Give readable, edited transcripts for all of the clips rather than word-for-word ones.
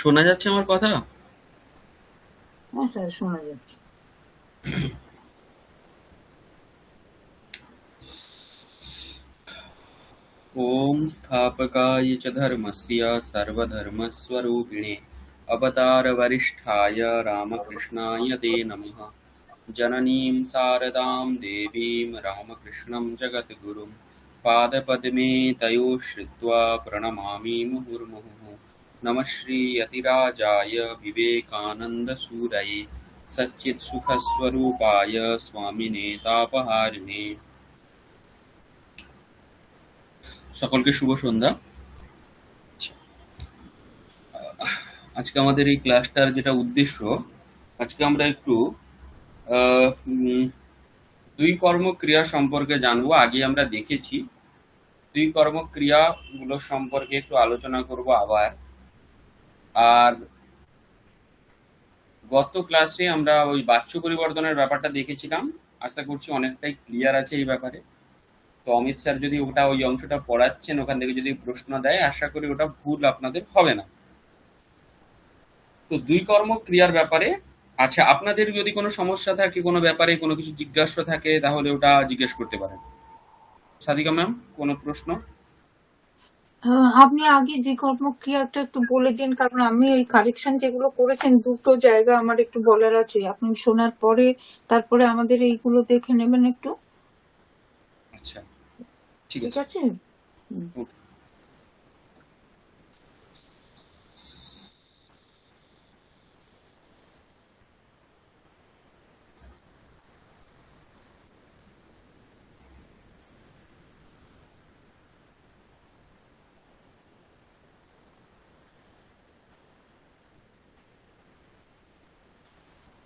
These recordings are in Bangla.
শোনা যাচ্ছে আমার কথা? হ্যাঁ স্যার, শোনা যাচ্ছে। ওম স্থাপকায় চ ধর্মস্য সর্বধর্মস্বরূপিণে অবতারবরিষ্ঠায় রামকৃষ্ণায় ते नमः। जननीं शारदां देवीं रामकृष्णं जगद्गुरुं पादपद्मे तयोः श्रित्वा प्रणमामि मुहुर्मुहुः। नमः श्रीयतिराजाय विवेकानन्दसूरये सच्चित्सुखस्वरूपाय स्वामिने तापहारिणे। সকলকে শুভ সন্ধ্যা। আজকে আমাদের এই ক্লাসটার যেটা উদ্দেশ্য, আজকে আমরা একটু দুই কর্মক্রিয়া সম্পর্কে জানবো। আগে আমরা দেখেছি, দুই কর্মক্রিয়াগুলো সম্পর্কে একটু আলোচনা করব আবার। আর গত ক্লাসে আমরা ওই বাচ্য পরিবর্তনের ব্যাপারটা দেখেছিলাম, আশা করছি অনেকটাই ক্লিয়ার আছে এই ব্যাপারে। তো অমিত স্যার যদি ওই অংশটা পড়াচ্ছেন, ওখান থেকে যদি প্রশ্ন দেয়, আশা করি ওটা ভুল আপনাদের হবে না। তো দুই কর্মক্রিয়ার ব্যাপারে, আচ্ছা, আপনাদের যদি কোনো সমস্যা থাকে, কোনো ব্যাপারে কোনো কিছু জিজ্ঞাসা থাকে, তাহলে ওটা জিজ্ঞেস করতে পারেন। সাদিকা ম্যাম, কোনো প্রশ্ন? আপনি আগে যে কর্মক্রিয়াটা একটু বলে দিন, কারণ আমি ওই কারেকশন যেগুলো করেছেন দুটো জায়গা আমার একটু বলার আছে। আপনি শোনার পরে তারপরে আমাদের এইগুলো দেখে নেবেন একটু। আচ্ছা, ঠিক ঠিক আছে। আছে। ওকে।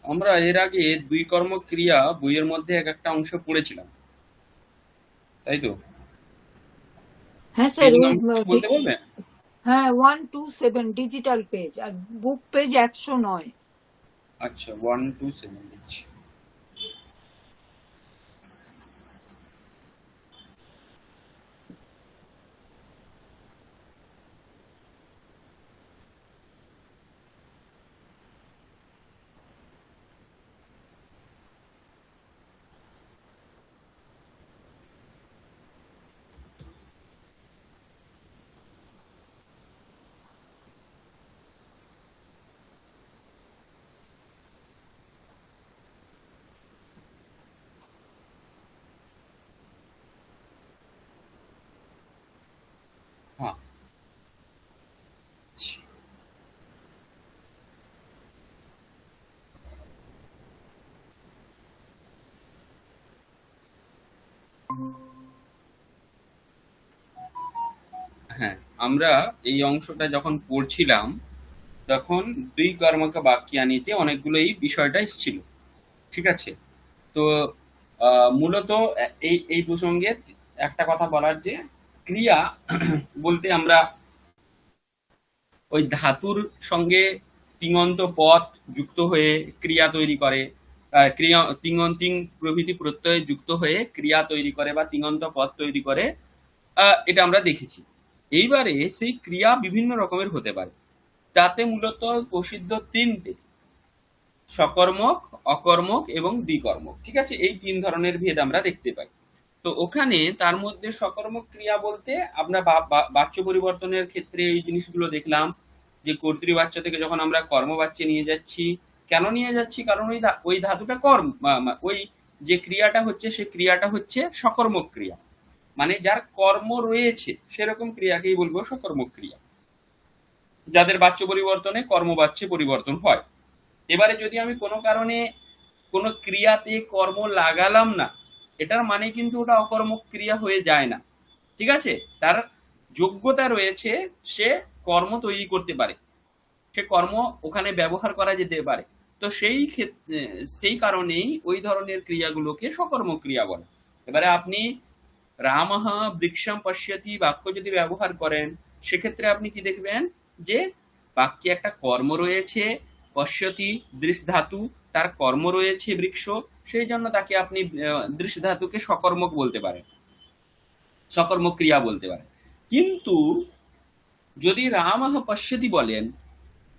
আমরা এর আগে দুই কর্মক্রিয়া বইয়ের মধ্যে এক একটা অংশ পড়েছিলাম, তাই তো? হ্যাঁ স্যার, পেজ ওই নাম্বার বলতে বলবেন? হ্যাঁ 127 ডিজিটাল পেজ, আর বুক পেজ 109। আচ্ছা, 127 দিচ্ছি। হ্যাঁ, হ্যাঁ, আমরা এই অংশটা যখন পড়ছিলাম, তখন দুই কর্মক বাক্যানিতে অনেকগুলো এই বিষয়টা এসেছিল। ঠিক আছে? তো মূলত এই এই প্রসঙ্গে একটা কথা বলার, যে ক্রিয়া বলতে আমরা ওই ধাতুর সঙ্গে তিঙন্ত পদ যুক্ত হয়ে ক্রিয়া তৈরি করে, ক্রিয়া তিঙন্তিং প্রভৃতি প্রত্যয় যুক্ত হয়ে ক্রিয়া তৈরি করে বা তিঙন্ত পদ তৈরি করে, এটা আমরা দেখেছি। এইবারে সেই ক্রিয়া বিভিন্ন রকমের হতে পারে, তাতে মূলত প্রসিদ্ধ তিনটে: সকর্মক, অকর্মক এবং দ্বিকর্মক। ঠিক আছে? এই তিন ধরনের ভেদ আমরা দেখতে পাই। তো ওখানে তার মধ্যে সকর্মক ক্রিয়া বলতে আমরা বাচ্য পরিবর্তনের ক্ষেত্রে এই জিনিসগুলো দেখলাম, যে কর্তৃবাচ্য থেকে যখন আমরা কর্মবাচ্যে নিয়ে যাচ্ছি, কেন নিয়ে যাচ্ছি? কারণ ওই ধাতুটা কর্ম, ওই যে ক্রিয়াটা হচ্ছে, সে ক্রিয়াটা হচ্ছে সকর্মক ক্রিয়া, মানে যার কর্ম রয়েছে সেরকম ক্রিয়াকেই বলবো সকর্মক ক্রিয়া, যাদের বাচ্য পরিবর্তনে কর্মবাচ্যে পরিবর্তন হয়। এবারে যদি আমি কোনো কারণে কোনো ক্রিয়াতে কর্ম লাগালাম না, এটার মানে কিন্তু ওটা অকর্মক ক্রিয়া হয়ে যায় না। ঠিক আছে? তার যোগ্যতা রয়েছে, সে কর্ম তৈরি করতে পারে, সে কর্ম ওখানে ব্যবহার করা যেতে পারে। তো সেই ক্ষেত্রে, সেই কারণেই ওই ধরনের ক্রিয়াগুলোকে সকর্মক ক্রিয়া বলে। এবারে আপনি রামঃ বৃক্ষম পশ্যতি বাক্য যদি ব্যবহার করেন, সেক্ষেত্রে আপনি কি দেখবেন? যে বাক্যে একটা কর্ম রয়েছে, পশ্যতি দৃশ ধাতু, তার কর্ম রয়েছে বৃক্ষ, সেই জন্য তাকে আপনি দৃশ ধাতুকে সকর্মক বলতে পারেন, সকর্মক ক্রিয়া বলতে পারেন। কিন্তু যদি রামঃ পশ্যতি বলেন,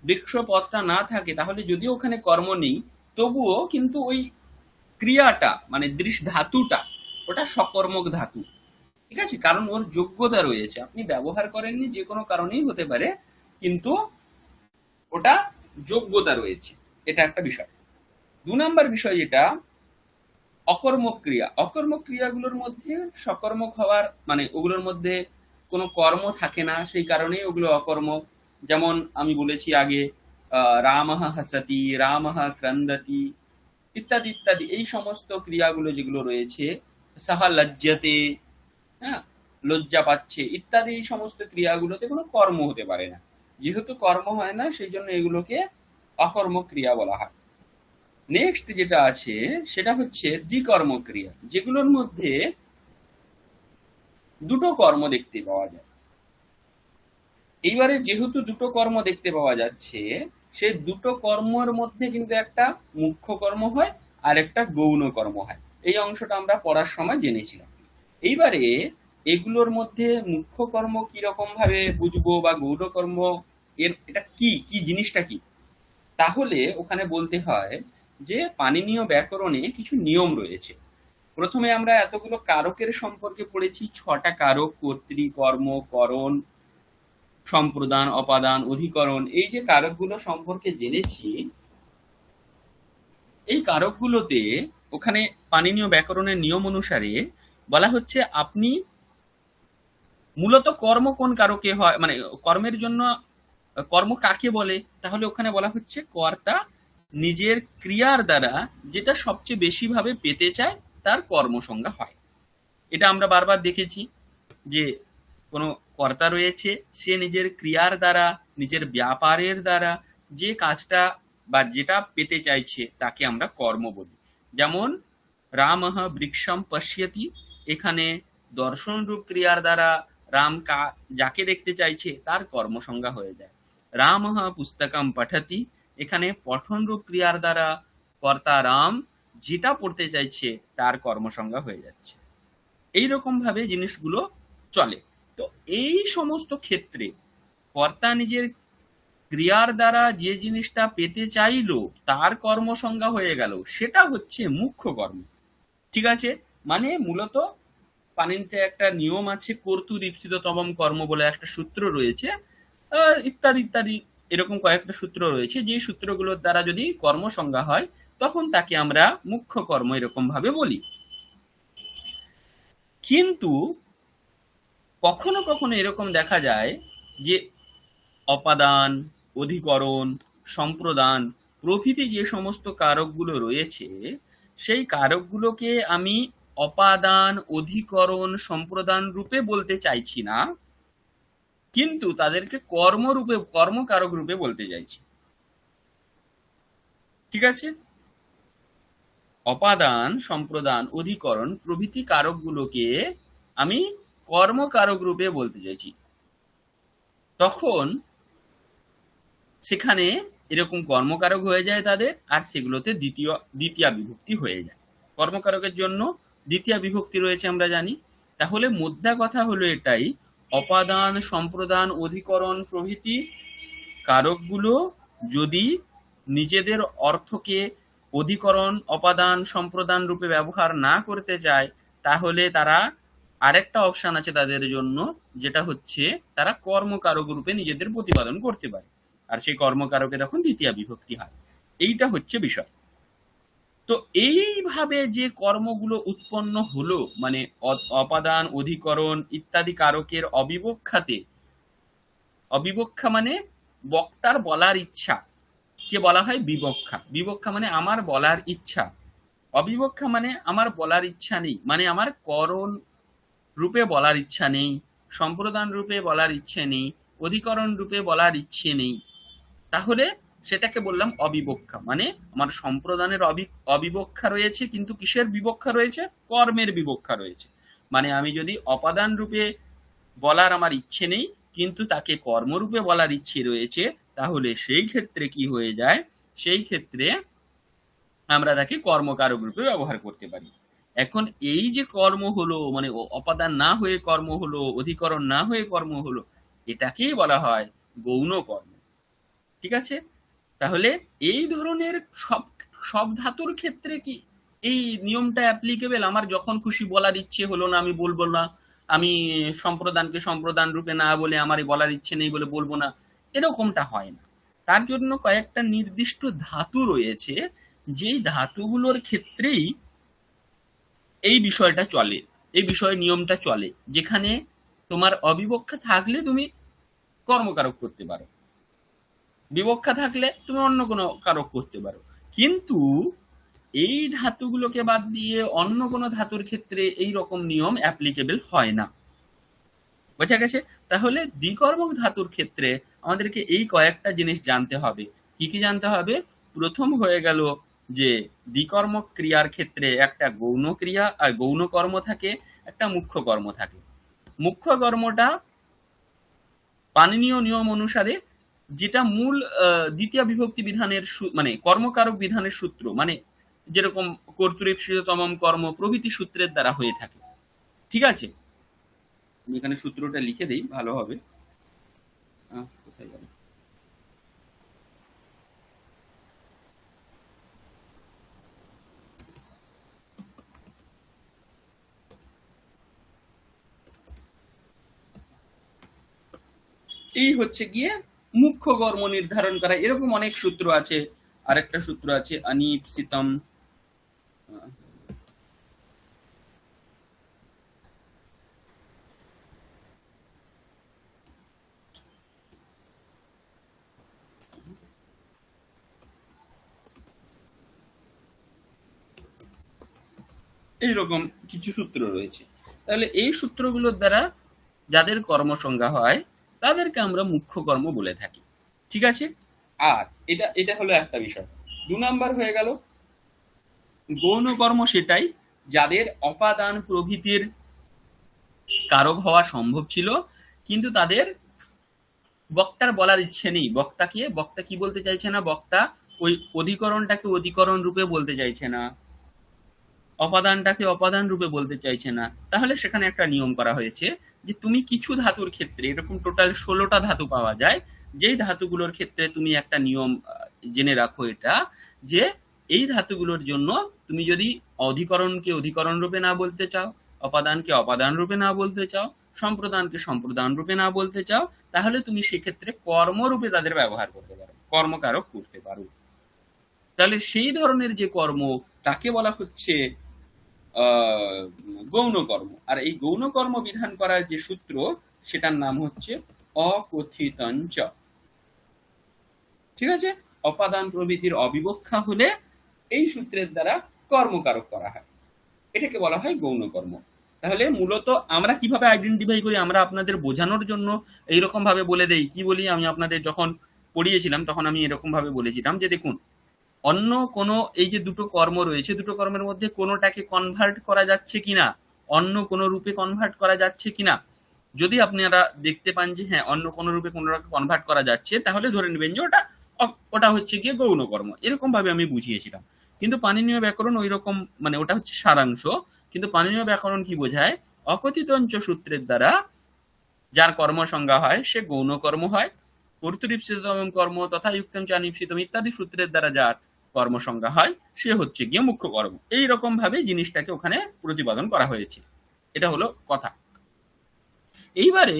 বৃক্ষ পথটা না থাকে তাহলে যদিও ওখানে কর্ম নেই, তবুও কিন্তু ওই ক্রিয়াটা মানে দৃশ ধাতুটা ওটা সকর্মক ধাতু। ঠিক আছে, কারণ ওর যোগ্যতা রয়েছে, আপনি ব্যবহার করেননি যে কোনো কারণেই হতে পারে, কিন্তু ওটা যোগ্যতা রয়েছে। এটা একটা বিষয়। 2 নম্বর বিষয় যেটা অকর্মক ক্রিয়া। অকর্মক ক্রিয়াগুলোর মধ্যে সকর্মক হওয়ার মানে ওগুলোর মধ্যে কোনো কর্ম থাকে না, সেই কারণেই ওগুলো অকর্মক। যেমন আমি বলেছি আগে, রামঃ হাসতি, রামঃ ক্রন্দতি ইত্যাদি ইত্যাদি, এই সমস্ত ক্রিয়াগুলো যেগুলো রয়েছে, সাহা লজ্জাতে, হ্যাঁ, লজ্জা পাচ্ছে ইত্যাদি, এই সমস্ত ক্রিয়াগুলোতে কোনো কর্ম হতে পারে না। যেহেতু কর্ম হয় না, সেই জন্য এগুলোকে অকর্মক ক্রিয়া বলা হয়। নেক্সট যেটা আছে সেটা হচ্ছে দ্বিকর্ম ক্রিয়া, যেগুলোর মধ্যে দুটো কর্ম দেখতে পাওয়া যায়। এইবারে যেহেতু দুটো কর্ম দেখতে পাওয়া যাচ্ছে, সেই দুটো কর্মের মধ্যে কিন্তু একটা মুখ্য কর্ম হয় আর একটা গৌণ কর্ম হয়। এই অংশটা আমরা পড়ার সময় জেনেছিলাম। এইবারে এগুলোর মধ্যে মুখ্য কর্ম কি রকম ভাবে বুঝবো বা গৌণ কর্ম এটা কি কি জিনিসটা কি, তাহলে ওখানে বলতে হয় যে পাণিনীয় ব্যাকরণে কিছু নিয়ম রয়েছে। প্রথমে আমরা এতগুলো কারকের সম্পর্কে পড়েছি, 6টা কারক, কর্তৃ, কর্ম, করণ, সম্প্রদান, অপাদান, অধিকরণ। এই যে কারকগুলো সম্পর্কে জেনেছি, এই কারকগুলোতে ওখানে পাণিনীয় ব্যাকরণের নিয়ম অনুসারে বলা হচ্ছে আপনি মূলত কর্ম কোন কারকে হয়, মানে কর্মের জন্য কর্ম কাকে বলে, তাহলে ওখানে বলা হচ্ছে কর্তা নিজের ক্রিয়ার দ্বারা যেটা সবচেয়ে বেশি ভাবে পেতে চায় তার কর্মসংজ্ঞা হয়। এটা আমরা বারবার দেখেছি যে কোনো কর্তা রয়েছে, সে নিজের ক্রিয়ার দ্বারা, নিজের ব্যাপারের দ্বারা যে কাজটা বা যেটা পেতে চাইছে তাকে আমরা কর্ম বলি। যেমন রামঃ বৃক্ষম পশ্যতি, এখানে দর্শন রূপ ক্রিয়ার দ্বারা রাম যাকে দেখতে চাইছে তার কর্মসংজ্ঞা হয়ে যায়। রামঃ পুস্তকম পঠতি, এখানে পঠন রূপ ক্রিয়ার দ্বারা কর্তা রাম যেটা পড়তে চাইছে তার কর্মসংজ্ঞা হয়ে যাচ্ছে। এইরকম ভাবে জিনিসগুলো চলে। তো এই সমস্ত ক্ষেত্রে কর্তা নিজের ক্রিয়ার দ্বারা যে জিনিসটা পেতে চাইলো তার কর্মসংজ্ঞা হয়ে গেল, সেটা হচ্ছে মুখ্য কর্ম। ঠিক আছে, মানে মূলত পাণিনিতে একটা নিয়ম আছে, কর্তুর ঈপ্সিত তমম কর্ম বলে একটা সূত্র রয়েছে, ইত্যাদি ইত্যাদি, এরকম কয়েকটা সূত্র রয়েছে, যে সূত্রগুলোর দ্বারা যদি কর্মসংজ্ঞা হয় তখন তাকে আমরা মুখ্য কর্ম এরকম ভাবে বলি। কিন্তু কখনো কখনো এরকম দেখা যায় যে অপাদান, অধিকরণ, সম্প্রদান প্রভৃতি যে সমস্ত কারকগুলো রয়েছে, সেই কারকগুলোকে আমি অপাদান, অধিকরণ, সম্প্রদান রূপে বলতে চাইছি না, কিন্তু তাদেরকে কর্মরূপে, কর্মকারক রূপে বলতে চাইছি। ঠিক আছে, অপাদান, সম্প্রদান, অধিকরণ প্রভৃতি কারকগুলোকে আমি কর্মকারক রূপে বলতে চাইছি। তখন সেখানে এরকম কর্মকারক হয়ে যায় তাদের, আর সেগুলোতে দ্বিতীয় বিভক্তি হয়ে যায়। কর্মকারকের জন্য দ্বিতীয় বিভক্তি রয়েছে আমরা জানি। তাহলে মোদ্দা কথা হলো এটাই, অপাদান, সম্প্রদান, অধিকরণ প্রভৃতি কারকগুলো যদি নিজেদের অর্থকে অধিকরণ, অপাদান, সম্প্রদান রূপে ব্যবহার না করতে চায়, তাহলে তারা আরেকটা অপশন আছে তাদের জন্য, যেটা হচ্ছে তারা কর্মকারক রূপে নিজেদের প্রতিপাদন করতে পারে, আর সেই কর্মকারকে তখন দ্বিতীয় বিভক্তি হয়। এইটা হচ্ছে বিষয়। তো এইভাবে যে কর্মগুলো উৎপন্ন হলো, মানে অপাদান, অধিকরণ ইত্যাদি কারকের অবিবক্ষাতে, অবিবক্ষা মানে বক্তার বলার ইচ্ছা, কে বলা হয় বিবক্ষা। বিবক্ষা মানে আমার বলার ইচ্ছা, অবিবক্ষা মানে আমার বলার ইচ্ছা নেই, মানে আমার করণ রূপে বলার ইচ্ছা নেই, সম্প্রদান রূপে বলার ইচ্ছে নেই, অধিকরণ রূপে বলার ইচ্ছে নেই, তাহলে সেটাকে বললাম অবিবক্ষা। মানে আমার সম্প্রদানের অবিবক্ষা রয়েছে, কিন্তু কিসের বিবক্ষা রয়েছে? কর্মের বিবক্ষা রয়েছে। মানে আমি যদি অপাদান রূপে বলার আমার ইচ্ছে নেই, কিন্তু তাকে কর্মরূপে বলার ইচ্ছে রয়েছে, তাহলে সেই ক্ষেত্রে কি হয়ে যায়? সেই ক্ষেত্রে আমরা তাকে কর্মকারক রূপে ব্যবহার করতে পারি। এখন এই যে কর্ম হলো, মানে অপাদান না হয়ে কর্ম হলো, অধিকরণ না হয়ে কর্ম হলো, এটাকেই বলা হয় গৌণ কর্ম। ঠিক আছে? তাহলে এই ধরনের সব সব ধাতুর ক্ষেত্রে কি এই নিয়মটা অ্যাপ্লিকেবল? আমার যখন খুশি বলার ইচ্ছে হলো না আমি বলবো না, আমি সম্প্রদানকে সম্প্রদান রূপে না বলে আমার বলার ইচ্ছে নেই বলে বলবো না, এরকমটা হয় না। তার জন্য কয়েকটা নির্দিষ্ট ধাতু রয়েছে, যেই ধাতুগুলোর ক্ষেত্রেই এই বিষয়টা চলে, এই বিষয়ের নিয়মটা চলে, যেখানে তোমার অবিবক্ষা থাকলে তুমি কর্মকারক করতে পারো, বিবক্ষা থাকলে তুমি অন্য কোনো কারক করতে পারো। কিন্তু এই ধাতুগুলোকে বাদ দিয়ে অন্য কোনো ধাতুর ক্ষেত্রে এই রকম নিয়ম অ্যাপ্লিকেবল হয় না। বোঝা গেছে? তাহলে দ্বিকর্মক ধাতুর ক্ষেত্রে আমাদেরকে এই কয়েকটা জিনিস জানতে হবে। কি কি জানতে হবে? প্রথম হয়ে গেল যে দ্বিকর্মক ক্রিয়ার ক্ষেত্রে একটা গৌণ ক্রিয়া আর গৌণ কর্ম থাকে, একটা মুখ্য কর্ম থাকে। মুখ্য কর্মটা পাণিনীয় নিয়ম অনুসারে, যেটা মূল দ্বিতীয় বিভক্তি বিধানের মানে কর্মকারক বিধানের সূত্র, মানে যেরকম কর্তৃপ্সিততমম কর্ম প্রভৃতি সূত্রের দ্বারা হয়ে থাকে। ঠিক আছে? আমি এখানে সূত্রটা লিখে দিই, ভালো হবে। কোথায় গেল? এই হচ্ছে গিয়ে মুখ্য কর্ম নির্ধারণ করা। এরকম অনেক সূত্র আছে। আরেকটা সূত্র আছে অনিপ্সিতম, এইরকম কিছু সূত্র রয়েছে। তাহলে এই সূত্রগুলোর দ্বারা যাদের কর্মসংজ্ঞা হয় তাদেরকে আমরা মুখ্য কর্ম বলে থাকি। ঠিক আছে? আর এটা এটা হলো একটা বিষয়। 2 নাম্বার হয়ে গেল গৌণ কর্ম, সেটাই যাদের অপাদান প্রভৃতির কারক হওয়া সম্ভব ছিল, কিন্তু তাদের বক্তার বলার ইচ্ছে নেই। বক্তা কি বলতে চাইছে না, বক্তা ওই অধিকরণটাকে অধিকরণ রূপে বলতে চাইছে না, অপাদানটাকে অপাদান রূপে বলতে চাইছে না। তাহলে সেখানে একটা নিয়ম করা হয়েছে যে তুমি কিছু ধাতুর ক্ষেত্রে, এরকম টোটাল 16টা ধাতু পাওয়া যায়, যেই ধাতুগুলোর ক্ষেত্রে তুমি একটা নিয়ম জেনে রাখো, এটা যে এই ধাতুগুলোর জন্য তুমি যদি অধিকরণকে অধিকরণ রূপে না বলতে চাও, অপাদানকে অপাদান রূপে না বলতে চাও, সম্প্রদানকে সম্প্রদান রূপে না বলতে চাও, তাহলে তুমি সেক্ষেত্রে কর্মরূপে তাদের ব্যবহার করতে পারো, কর্মকারক করতে পারো। তাহলে সেই ধরনের যে কর্ম, তাকে বলা হচ্ছে গৌণ কর্ম। আর এই গৌণ কর্ম বিধান করার যে সূত্র, সেটার নাম হচ্ছে অকথিতঞ্চ। ঠিক আছে? অপাদান প্রভৃতির অবিবক্ষা হলে এই সূত্রের দ্বারা কর্মকারক করা হয়, এটাকে বলা হয় গৌণ কর্ম। তাহলে মূলত আমরা কিভাবে আইডেন্টিফাই করি, আমরা আপনাদের বোঝানোর জন্য এইরকম ভাবে বলে দেই। কি বলি, আমি আপনাদের যখন পড়িয়েছিলাম তখন আমি এরকম ভাবে বলেছিলাম যে দেখুন, অন্য কোনো এই যে দুটো কর্ম রয়েছে, দুটো কর্মের মধ্যে কোনোটাকে কনভার্ট করা যাচ্ছে কিনা, অন্য কোনো রূপে কনভার্ট করা যাচ্ছে কিনা, যদি আপনারা দেখতে পান যে হ্যাঁ অন্য কোনো রূপে কোনোটাকে কনভার্ট করা যাচ্ছে, তাহলে ধরে নেবেন যে ওটা ওটা হচ্ছে গিয়ে গৌণ কর্ম। এরকম ভাবে আমি বুঝিয়েছিলাম। কিন্তু পাণিনীয় ব্যাকরণ ওই রকম, মানে ওটা হচ্ছে সারাংশ। কিন্তু পাণিনীয় ব্যাকরণ কি বোঝায়? অকথিতঞ্চ সূত্রের দ্বারা যার কর্ম সংজ্ঞা হয় সে গৌণ কর্ম হয়। কর্তৃপ্সিতম কর্ম তথা যুক্তম চ অনিপ্সিতম ইত্যাদি সূত্রের দ্বারা যার কর্ম সংজ্ঞা হয় সে হচ্ছে গিয়ে মুখ্য কর্ম। এইরকম ভাবে জিনিসটাকে ওখানে প্রতিপাদন করা হয়েছে। এটা হলো কথা। এইবারে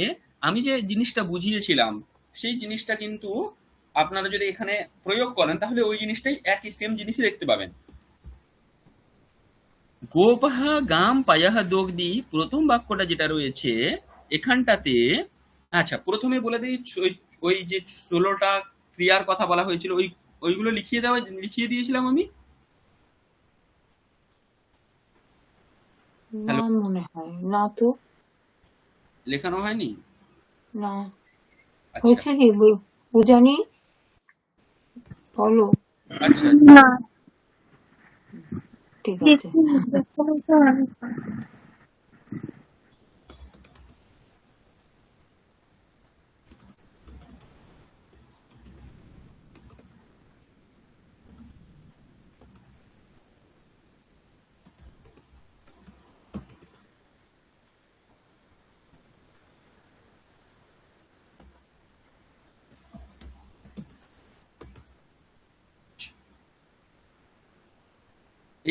আমি যে জিনিসটা বুঝিয়েছিলাম, সেই জিনিসটা কিন্তু আপনারা যদি এখানে প্রয়োগ করেন তাহলে ওই জিনিসটাই একই সেম জিনিসই দেখতে পাবেন। গোপহ গাম পায়াহ দগ্ধি, প্রথম বাক্যটা যেটা রয়েছে এখানটাতে, আচ্ছা প্রথমে বলে দিই, ওই যে 16টা ক্রিয়ার কথা বলা হয়েছিল, ওইগুলো লিখিয়ে দিয়েছিলাম আমি। না হ্যালো, মনে হয় না তো। লেখানো হয়নি? না। আচ্ছা হয়েছে কি বুঝানি বলো। আচ্ছা। না, ঠিক আছে। দেখিনি।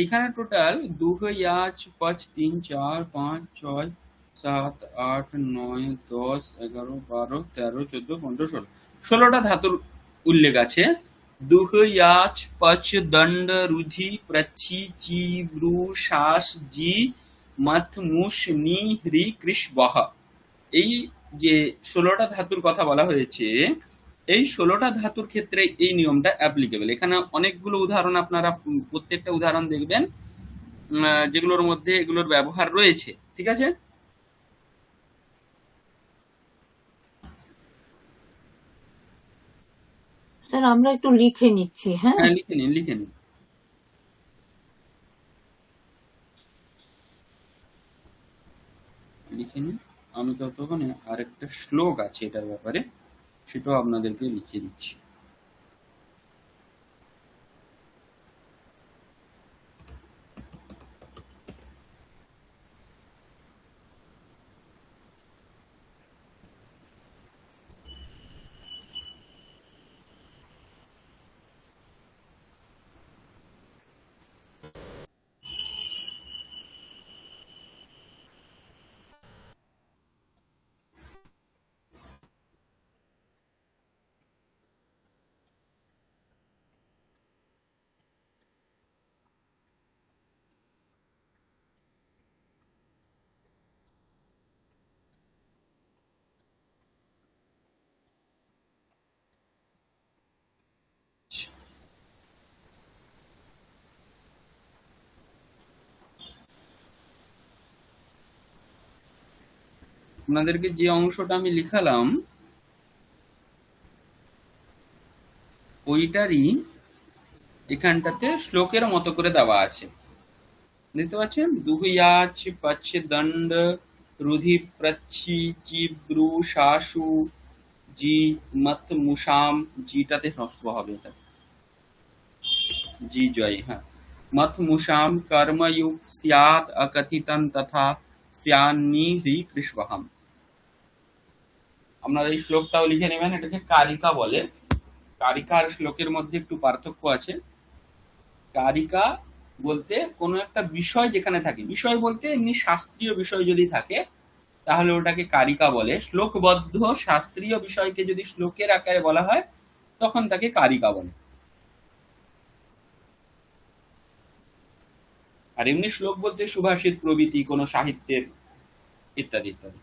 এইখানে টোটাল 2 5 5 3 4 5 6 7 8 9 10 11 12 13 14 15 16 16টা ধাতুর উল্লেখ আছে। দুহ ইয়াচ পচ দণ্ড রুধি প্রচ্ছি চি ব্রু শ্বাস জি মথ মুষ নি হ্রি কৃষ বহ। এই যে 16টা ধাতুর কথা বলা হয়েছে, এই 16টা ধাতুর ক্ষেত্রে এই নিয়মটা অ্যাপ্লিকেবল। এখানে অনেকগুলো উদাহরণ আপনারা প্রত্যেকটা উদাহরণ দেখবেন যেগুলোর মধ্যে এগুলোর ব্যবহার রয়েছে। ঠিক আছে, স্যার আমরা একটু লিখে নিচ্ছি, হ্যাঁ। হ্যাঁ লিখে নিন লিখে নিন লিখে নিন। আমি ততক্ষণে আরেকটা শ্লোক আছে এটার ব্যাপারে, সেটাও আপনাদেরকে লিখে দিচ্ছি। আপনাদেরকে যে অংশটা আমি লিখালাম ওইটারই এখানটাতে শ্লোকের মতো করে দেওয়া আছে, দেখতে পাচ্ছেন। দুহয়াচ পচ্ছ দণ্ড রুধি প্রচ্ছি চিব্রু শাসু জি মত মুষাম, জিটাতে হ্রস্ব হবে, এটা জি জয়, হ্যাঁ। মত মুষাম কর্মযুগ স্যাৎ অকথিতং তথা স্যান্নি হ্রি কৃষ্ণহম। আপনারা এই শ্লোকটাও লিখে নেবেন। এটাকে কারিকা বলে। কারিকা আর শ্লোকের মধ্যে একটু পার্থক্য আছে। কারিকা বলতে কোনো একটা বিষয় যেখানে থাকে, বিষয় বলতে এমনি শাস্ত্রীয় বিষয় যদি থাকে তাহলে ওটাকে কারিকা বলে। শ্লোকবদ্ধ শাস্ত্রীয় বিষয়কে যদি শ্লোকের আকারে বলা হয় তখন তাকে কারিকা বলে। আর এমনি শ্লোক বলতে সুভাষিত প্রভৃতি কোনো সাহিত্যের ইত্যাদি ইত্যাদি।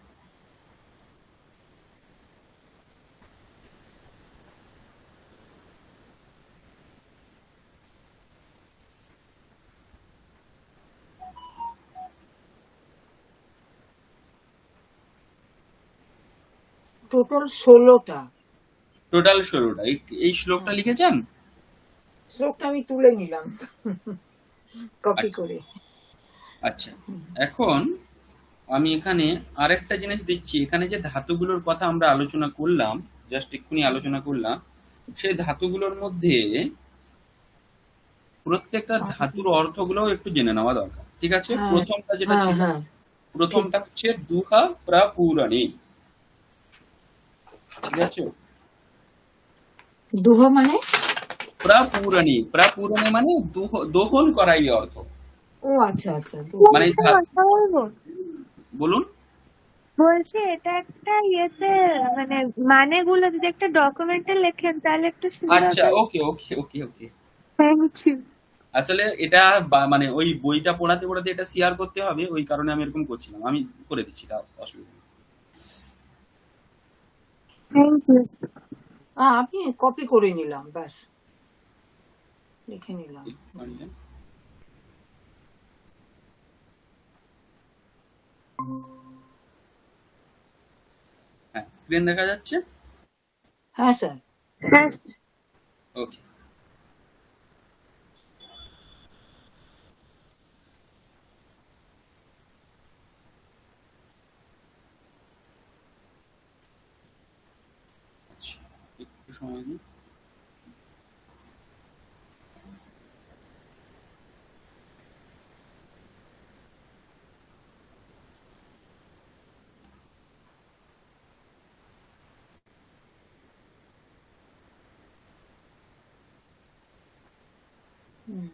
টোটাল 16টা। টোটাল 16টা। এই শ্লোকটা লিখেছেন? শ্লোকটা আমি তুলে নিলাম কপি আচ্ছা করে। আচ্ছা, এখন আমি এখানে আরেকটা জিনিস দিচ্ছি। এখানে যে ধাতুগুলোর কথা আমরা আলোচনা করলাম, জাস্ট এক্ষুনি আলোচনা করলাম, সেই ধাতুগুলোর মধ্যে প্রত্যেকটা ধাতুর অর্থগুলোও একটু জেনে নেওয়া দরকার। ঠিক আছে, হ্যাঁ প্রথমটা যেটা হ্যাঁ ছিল, হ্যাঁ, ঠিক। প্রথমটা হচ্ছে দুহা প্রাপুরাণী। ঠিক আছে, দুহা মানে? প্রাপুরাণী, প্রাপুরাণী মানে দোহন করাই অর্থ। ও আচ্ছা আচ্ছা, দুহা। মানে একটা কথা বলবো, বলুন। বলছি এটা একটা ইয়েতে মানে মানেগুলো যদি একটা ডকুমেন্টে লেখেন তাহলে একটু সুবিধা আচ্ছা, হতো। Okay okay okay okay. Thank you. আসলে এটা মানে ওই বইটা পড়াতে পড়াতে এটা শেয়ার করতে হবে, ওই কারণে আমি এরকম করছিলাম। আমি করে দিচ্ছি, তা অসুবিধা নেই। Thank you. আমি কপি করে নিলাম, ব্যাস লিখে নিলাম। হ্যাঁ, স্ক্রিন দেখা যাচ্ছে? হ্যাঁ স্যার, দেখা হ্যাঁ। যাচ্ছে। ওকে, আচ্ছা, একটু সময় দিন। হুম।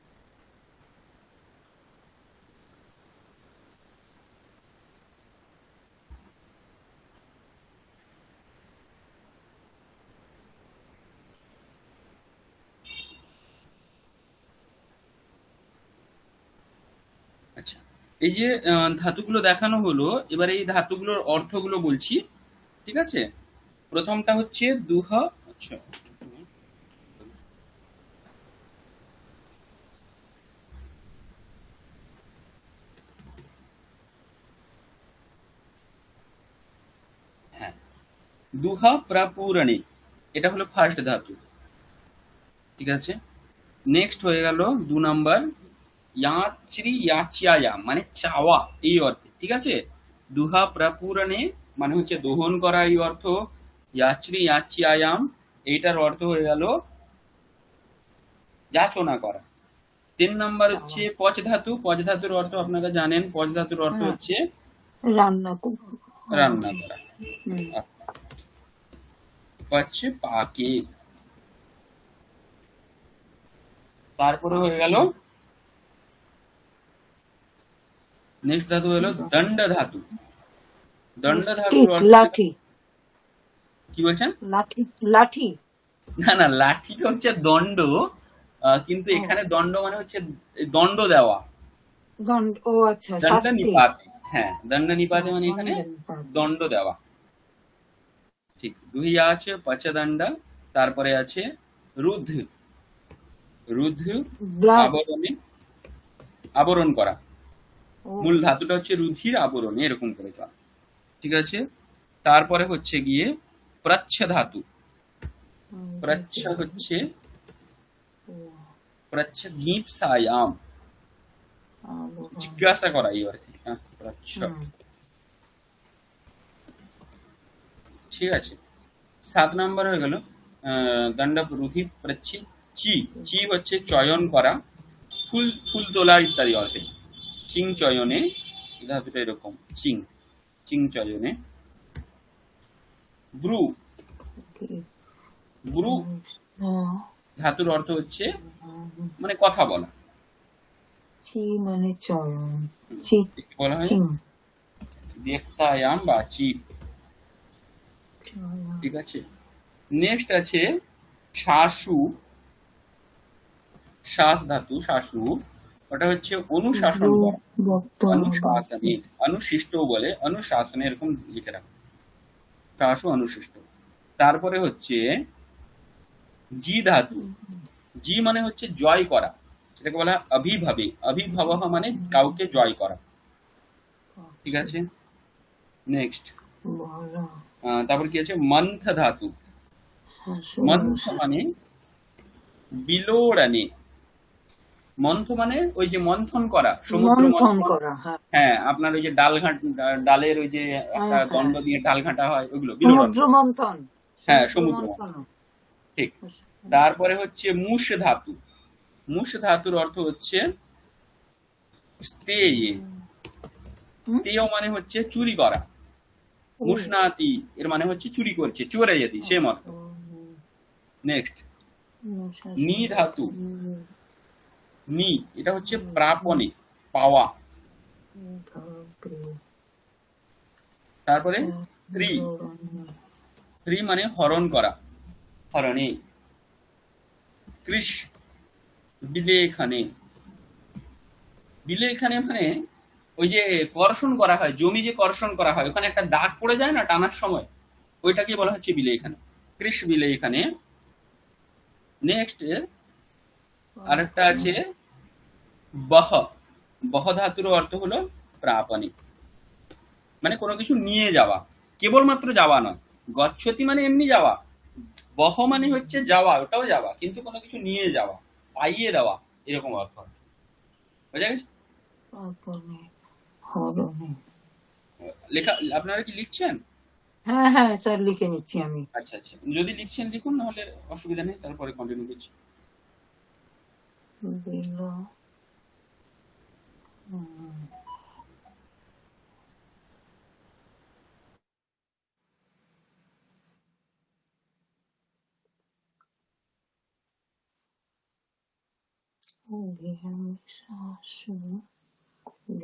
এই যে ধাতুগুলো দেখানো হলো, এবার এই ধাতুগুলোর অর্থগুলো বলছি, ঠিক আছে? প্রথমটা হচ্ছে দুহ। আচ্ছা, হ্যাঁ, দুহা প্রাপূরণে, এটা হলো ফার্স্ট ধাতু, ঠিক আছে? নেক্সট হয়ে গেল 2 নাম্বার, ইয়াচরি ইয়াচিয়ায়াম, মানে চাওয়া এই অর্থে, ঠিক আছে? দুহা প্রাপূরণে মানে হচ্ছে দহন করা এই অর্থ। ইয়াচরি ইয়াচিয়ায়াম এইটার অর্থ হয়ে গেল যাচনা করা। 3 নাম্বার হচ্ছে চাওয়া। পচ ধাতু। পচ ধাতুর অর্থ আপনারা জানেন, পচ ধাতুর অর্থ হ্যাঁ, হচ্ছে রান্না হ্যাঁ। রান্না করা। হুম। পচ পাকে। তারপরে হয়ে গেল নেক্সট ধাতু হলো দণ্ড ধাতু। দণ্ড ধাতুর স্টিক, অর্থ লাঠি। কি বলছেন? লাঠি, লাঠি। না না, লাঠিটা হচ্ছে দণ্ড, কিন্তু ও, এখানে দণ্ড মানে হচ্ছে দণ্ড দেওয়া। দণ্ড, ও আচ্ছা, দণ্ড শাস্তি। নিপাতে, হ্যাঁ, দণ্ড ও, নিপাতে মানে এখানে দণ্ড নিপাত। দণ্ড দেওয়া। ঠিক, দুহিয়া আছে পচদণ্ড। তারপরে আছে রুদ্ধ। রুদ্ধ ব্লাড। আবরণে, আবরণ করা। ও, মূল ধাতুটা হচ্ছে রুধির আবরণে, এরকম করে চলা, ঠিক আছে? তারপরে হচ্ছে গিয়ে প্রচ্ছ ধাতু। প্রচ্ছ হচ্ছে ও, প্রচ্ছ গীপসায়াম, আবরণ। জিজ্ঞাসা করা এই অর্থে, হ্যাঁ, প্রচ্ছ, হুম। ঠিক আছে? 7 নাম্বার হয়ে গেল দণ্ড রুধি প্রচ্ছি। চি। চি হচ্ছে চয়ন করা, ফুল ফুল তোলা ইত্যাদি অর্থে। চিং চয়নে, এই ধাতুটা এরকম, চিং, চিং চয়নে। ব্রু। ব্রু ধাতুর অর্থ হচ্ছে মানে কথা বলা। চি মানে চয়ন। চি, একে বলা হয় চিং। দেখতায়াম বা চিপ, চয়ন। ঠিক আছে? নেক্সট আছে শাসু। শ্বাস ধাতু, শাসু, ওটা হচ্ছে অনুশাসন ব্রু, করা। বক্ত, অনুশাসনে, অনুশিষ্ট বলে, অনুশাসনে এরকম লিখে রাখো, শাসু অনুশিষ্ট। তারপরে হচ্ছে জি ধাতু। জি মানে হচ্ছে জয় করা, সেটাকে বলা হয় অভিভাবে। অভিভাবহ মানে কাউকে জয় করা, ঠিক আছে? নেক্সট বলা, তারপর কি আছে মন্থ ধাতু। শাসু, মন্থ মানে বিলোড়নে। মন্থ মানে ওই যে মন্থন করা, সমুদ্র মন্থন মন্থন। করা, হ্যাঁ। হ্যাঁ, আপনার ওই যে ডাল ডালের ওই যে একটা হ্যাঁ, হ্যাঁ। দণ্ড দিয়ে ডাল ঘাঁটা হয়, ওইগুলো বিলোড়ন। সমুদ্র মন্থন। হ্যাঁ, সমুদ্র সমুদ্র মন্থন। মন্থন, ঠিক। তারপরে হচ্ছে মুষ ধাতু। মুষ ধাতুর অর্থ হচ্ছে স্তেয়। স্তেয় মানে হচ্ছে চুরি করা। মুষ্ণাতি এর মানে হচ্ছে চুরি করছে, চোরে যেতি, সেম অর্থ। নেক্সট নি ধাতু। নি এটা হচ্ছে প্রাপণে, পাওয়া। তারপরে ত্রি। ত্রি মানে হরণ করা, হরণে। কৃষ বিলেখানে। বিলেখানে মানে ওই যে কর্ষণ করা হয়, জমি যে কর্ষণ করা হয়, ওখানে একটা দাগ পড়ে যায় না টানার সময়, ওইটাকে বলা হচ্ছে বিলেখানে, কৃষ বিলেখানে। নেক্সট আরেকটা আছে বহ। বহ ধাতুর অর্থ হলো প্রাপণে, মানে কোনো কিছু নিয়ে যাওয়া, কেবলমাত্র যাওয়া নয়। গচ্ছতি মানে এমনি যাওয়া, বহ মানে হচ্ছে যাওয়া, ওটাও যাওয়া, কিন্তু কোনো কিছু নিয়ে যাওয়া, পাইয়ে দেওয়া, এরকম অর্থ হয়। বোঝা গেছে? লেখা আপনারা কি লিখছেন? হ্যাঁ, হ্যাঁ স্যার, লিখে নিচ্ছি আমি। আচ্ছা আচ্ছা, যদি লিখছেন লিখুন, নাহলে অসুবিধা নেই, তারপরে কন্টিনিউ করছি। বিল, শাসু, বিল,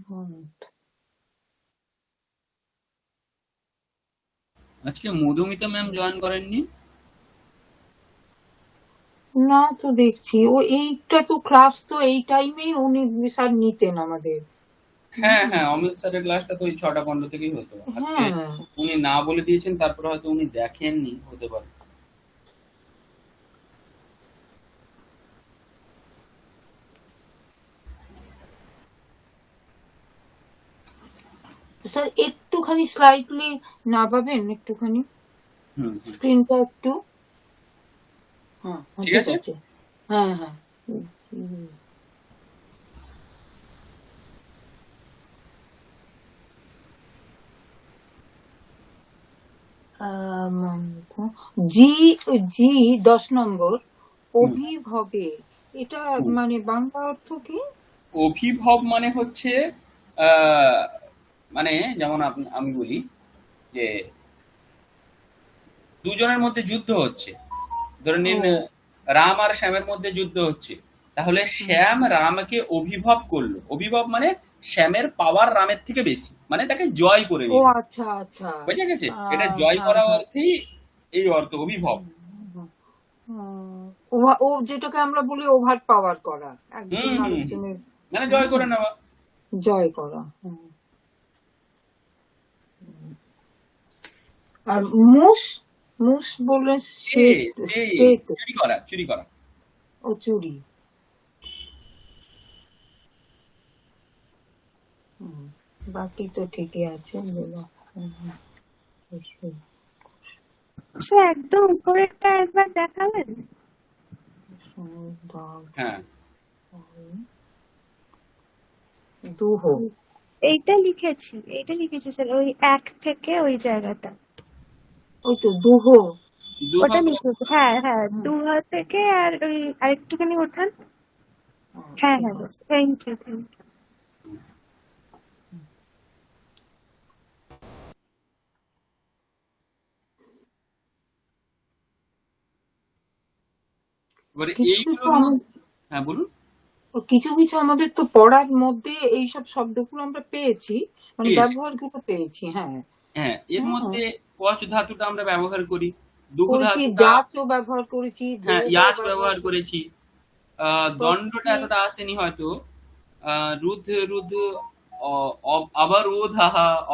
মন্থ। আজকে মধুমিতা ম্যাম জয়েন করেননি? না তো দেখছি ও এইটা তো ক্লাস তো এই টাইমেই উনি স্যার নিতেন আমাদের। হ্যাঁ হ্যাঁ, অমিত স্যারের ক্লাসটা তো ওই 6টা 15 থেকেই হতো। আজকে হ্যাঁ উনি না বলে দিয়েছেন, তারপরে হয়তো উনি দেখেননি, হতে পারে। স্যার একটুখানি স্লাইটলি নামাবেন, একটুখানি হুম হুম, স্ক্রিনটা একটু। হ্যাঁ হ্যাঁ ঠিক ঠিক আছে। আছে। হ্যাঁ হ্যাঁ জি, জি 10 নম্বর হুম অভিভবে, এটা হুম। মানে বাংলা অর্থ কি? অভিভব মানে হচ্ছে আহ মানে যেমন আমি বলি যে দুজনের মধ্যে যুদ্ধ হচ্ছে, ধরে নিন ও রাম আর শ্যামের মধ্যে যুদ্ধ হচ্ছে, তাহলে হুম, শ্যাম রামকে অভিভব করলো। অভিভব মানে শ্যামের পাওয়ার রামের থেকে বেশি, মানে তাকে জয় করে ও নিল। আচ্ছা আচ্ছা। বুঝে গেছে? এটা জয় হ্যাঁ করা হ্যাঁ অর্থেই এই অর্থ অভিভব। ও যেটাকে আমরা বলি ওভার পাওয়ার করা, হুম একজন হুম হুম, আরেকজনের। মানে জয় হুম, করে নেওয়া। জয় করা। আর মুস, মুস বললেন এ শ্বেত, এ শ্বেত চুরি করা, চুরি করা। ও চুরি। হুম, বাকি তো ঠিকই আছে বলো। হুম, হুম, আচ্ছা, একদম উপরেরটা একবার দেখাবেন? দাও, হ্যাঁ, দুহ। এইটা লিখেছি স্যার, ওই 1 থেকে ওই জায়গাটা। ওই তো দুহ। দুহ। ওটা লিখেছি, হ্যাঁ হ্যাঁ, হুম, 2 থেকে। আর ওই আরেকটুখানি ওঠান। হ্যাঁ হ্যাঁ, দুহ। Thank you thank you. এবারে কিছু কিছু এইগুলোর মধ্যে, হ্যাঁ বলুন। কিছু কিছু আমাদের তো পড়ার মধ্যে এইসব শব্দগুলো আমরা পেয়েছি, মানে পেয়েছি। ব্যবহারগুলো পেয়েছি। হ্যাঁ হ্যাঁ, এর হ্যাঁ মধ্যে কচ ধাতুটা আমরা ব্যবহার করি, দুহ করেছি, ধাতুটা, জাচও ব্যবহার করেছি, হ্যাঁ দোহ ইয়াচ ব্যবহার ব্যবহার করেছি, করেছি। দণ্ডটা প্রত্যেক। এতটা আসেনি হয়তো। রুদ্ধ রুদ্ধ, অবরোধ,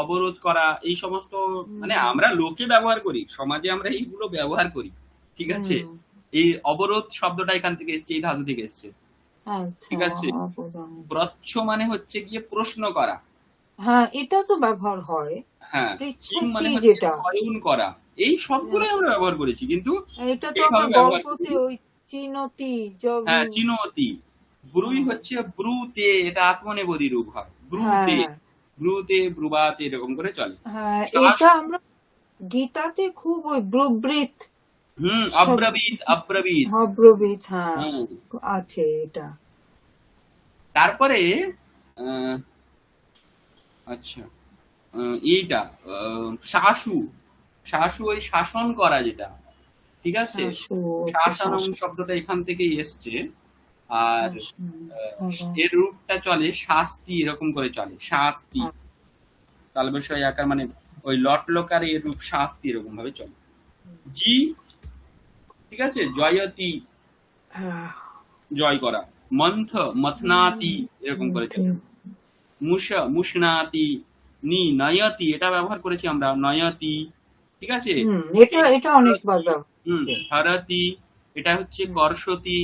অবরোধ করা, এই সমস্ত মানে হুম আমরা লোকে ব্যবহার করি, সমাজে আমরা এইগুলো ব্যবহার করি। ঠিক আছে। হুম, এই অবরোধ শব্দটা এখান থেকে এসছে, এই ধাতু থেকে এসছে। আচ্ছা ঠিক আছে। অবদান। প্রচ্ছ মানে হচ্ছে গিয়ে প্রশ্ন করা। হ্যাঁ এটা তো ব্যবহার হয়। হ্যাঁ। কিম পৃচ্ছতি মানে হচ্ছে যেটা, চয়ন করা। এই সবগুলোই আমরা ব্যবহার করেছি, কিন্তু এটা তো আমরা এইভাবে ব্যবহার গল্পতে করি। ওই চিনতি হ্যাঁ, চিনতি। ব্রুই হুম, হচ্ছে ব্রুতে, এটা আত্মনেপদী রূপ হয়। ব্রুতে, হ্যাঁ ব্রুতে, ব্রুবাতে, এরকম করে চলে। হ্যাঁ শ্বাস, এটা আমরা গীতাতে খুব ওই ব্রুবৃত সব, অব্রবীত, অব্রবীত। অব্রবৃত, হ্যাঁ হুম। আছে এটা। তারপরে আহ, আচ্ছা, এইটা শাসু, শাসু ওই শাসন করা যেটা। ঠিক আছে। শাশু, আচ্ছা শাসনম শাশু, শব্দটা এখান থেকেই এসছে। আর শাসু, এর রূপটা চলে শাস্তি, এরকম করে চলে শাস্তি। তালবস্য আকার মানে ওই লট লকারে এর রূপ শাস্তি, এরকম ভাবে চলে। জি, ঠিক আছে। জয়তি, হ্যাঁ জয় করা। মন্থ, মথনাতি, এরকম করে চলে। মুষ, মুষ্ণাতি। নয়তি, এটা ব্যবহার করেছি আমরা, নয়তি। ঠিক আছে। এটা এই এটা অনেকবার হরতি, ব্যবহার হয়েছে। হরতি, এটা হচ্ছে হুম, কর্ষতি,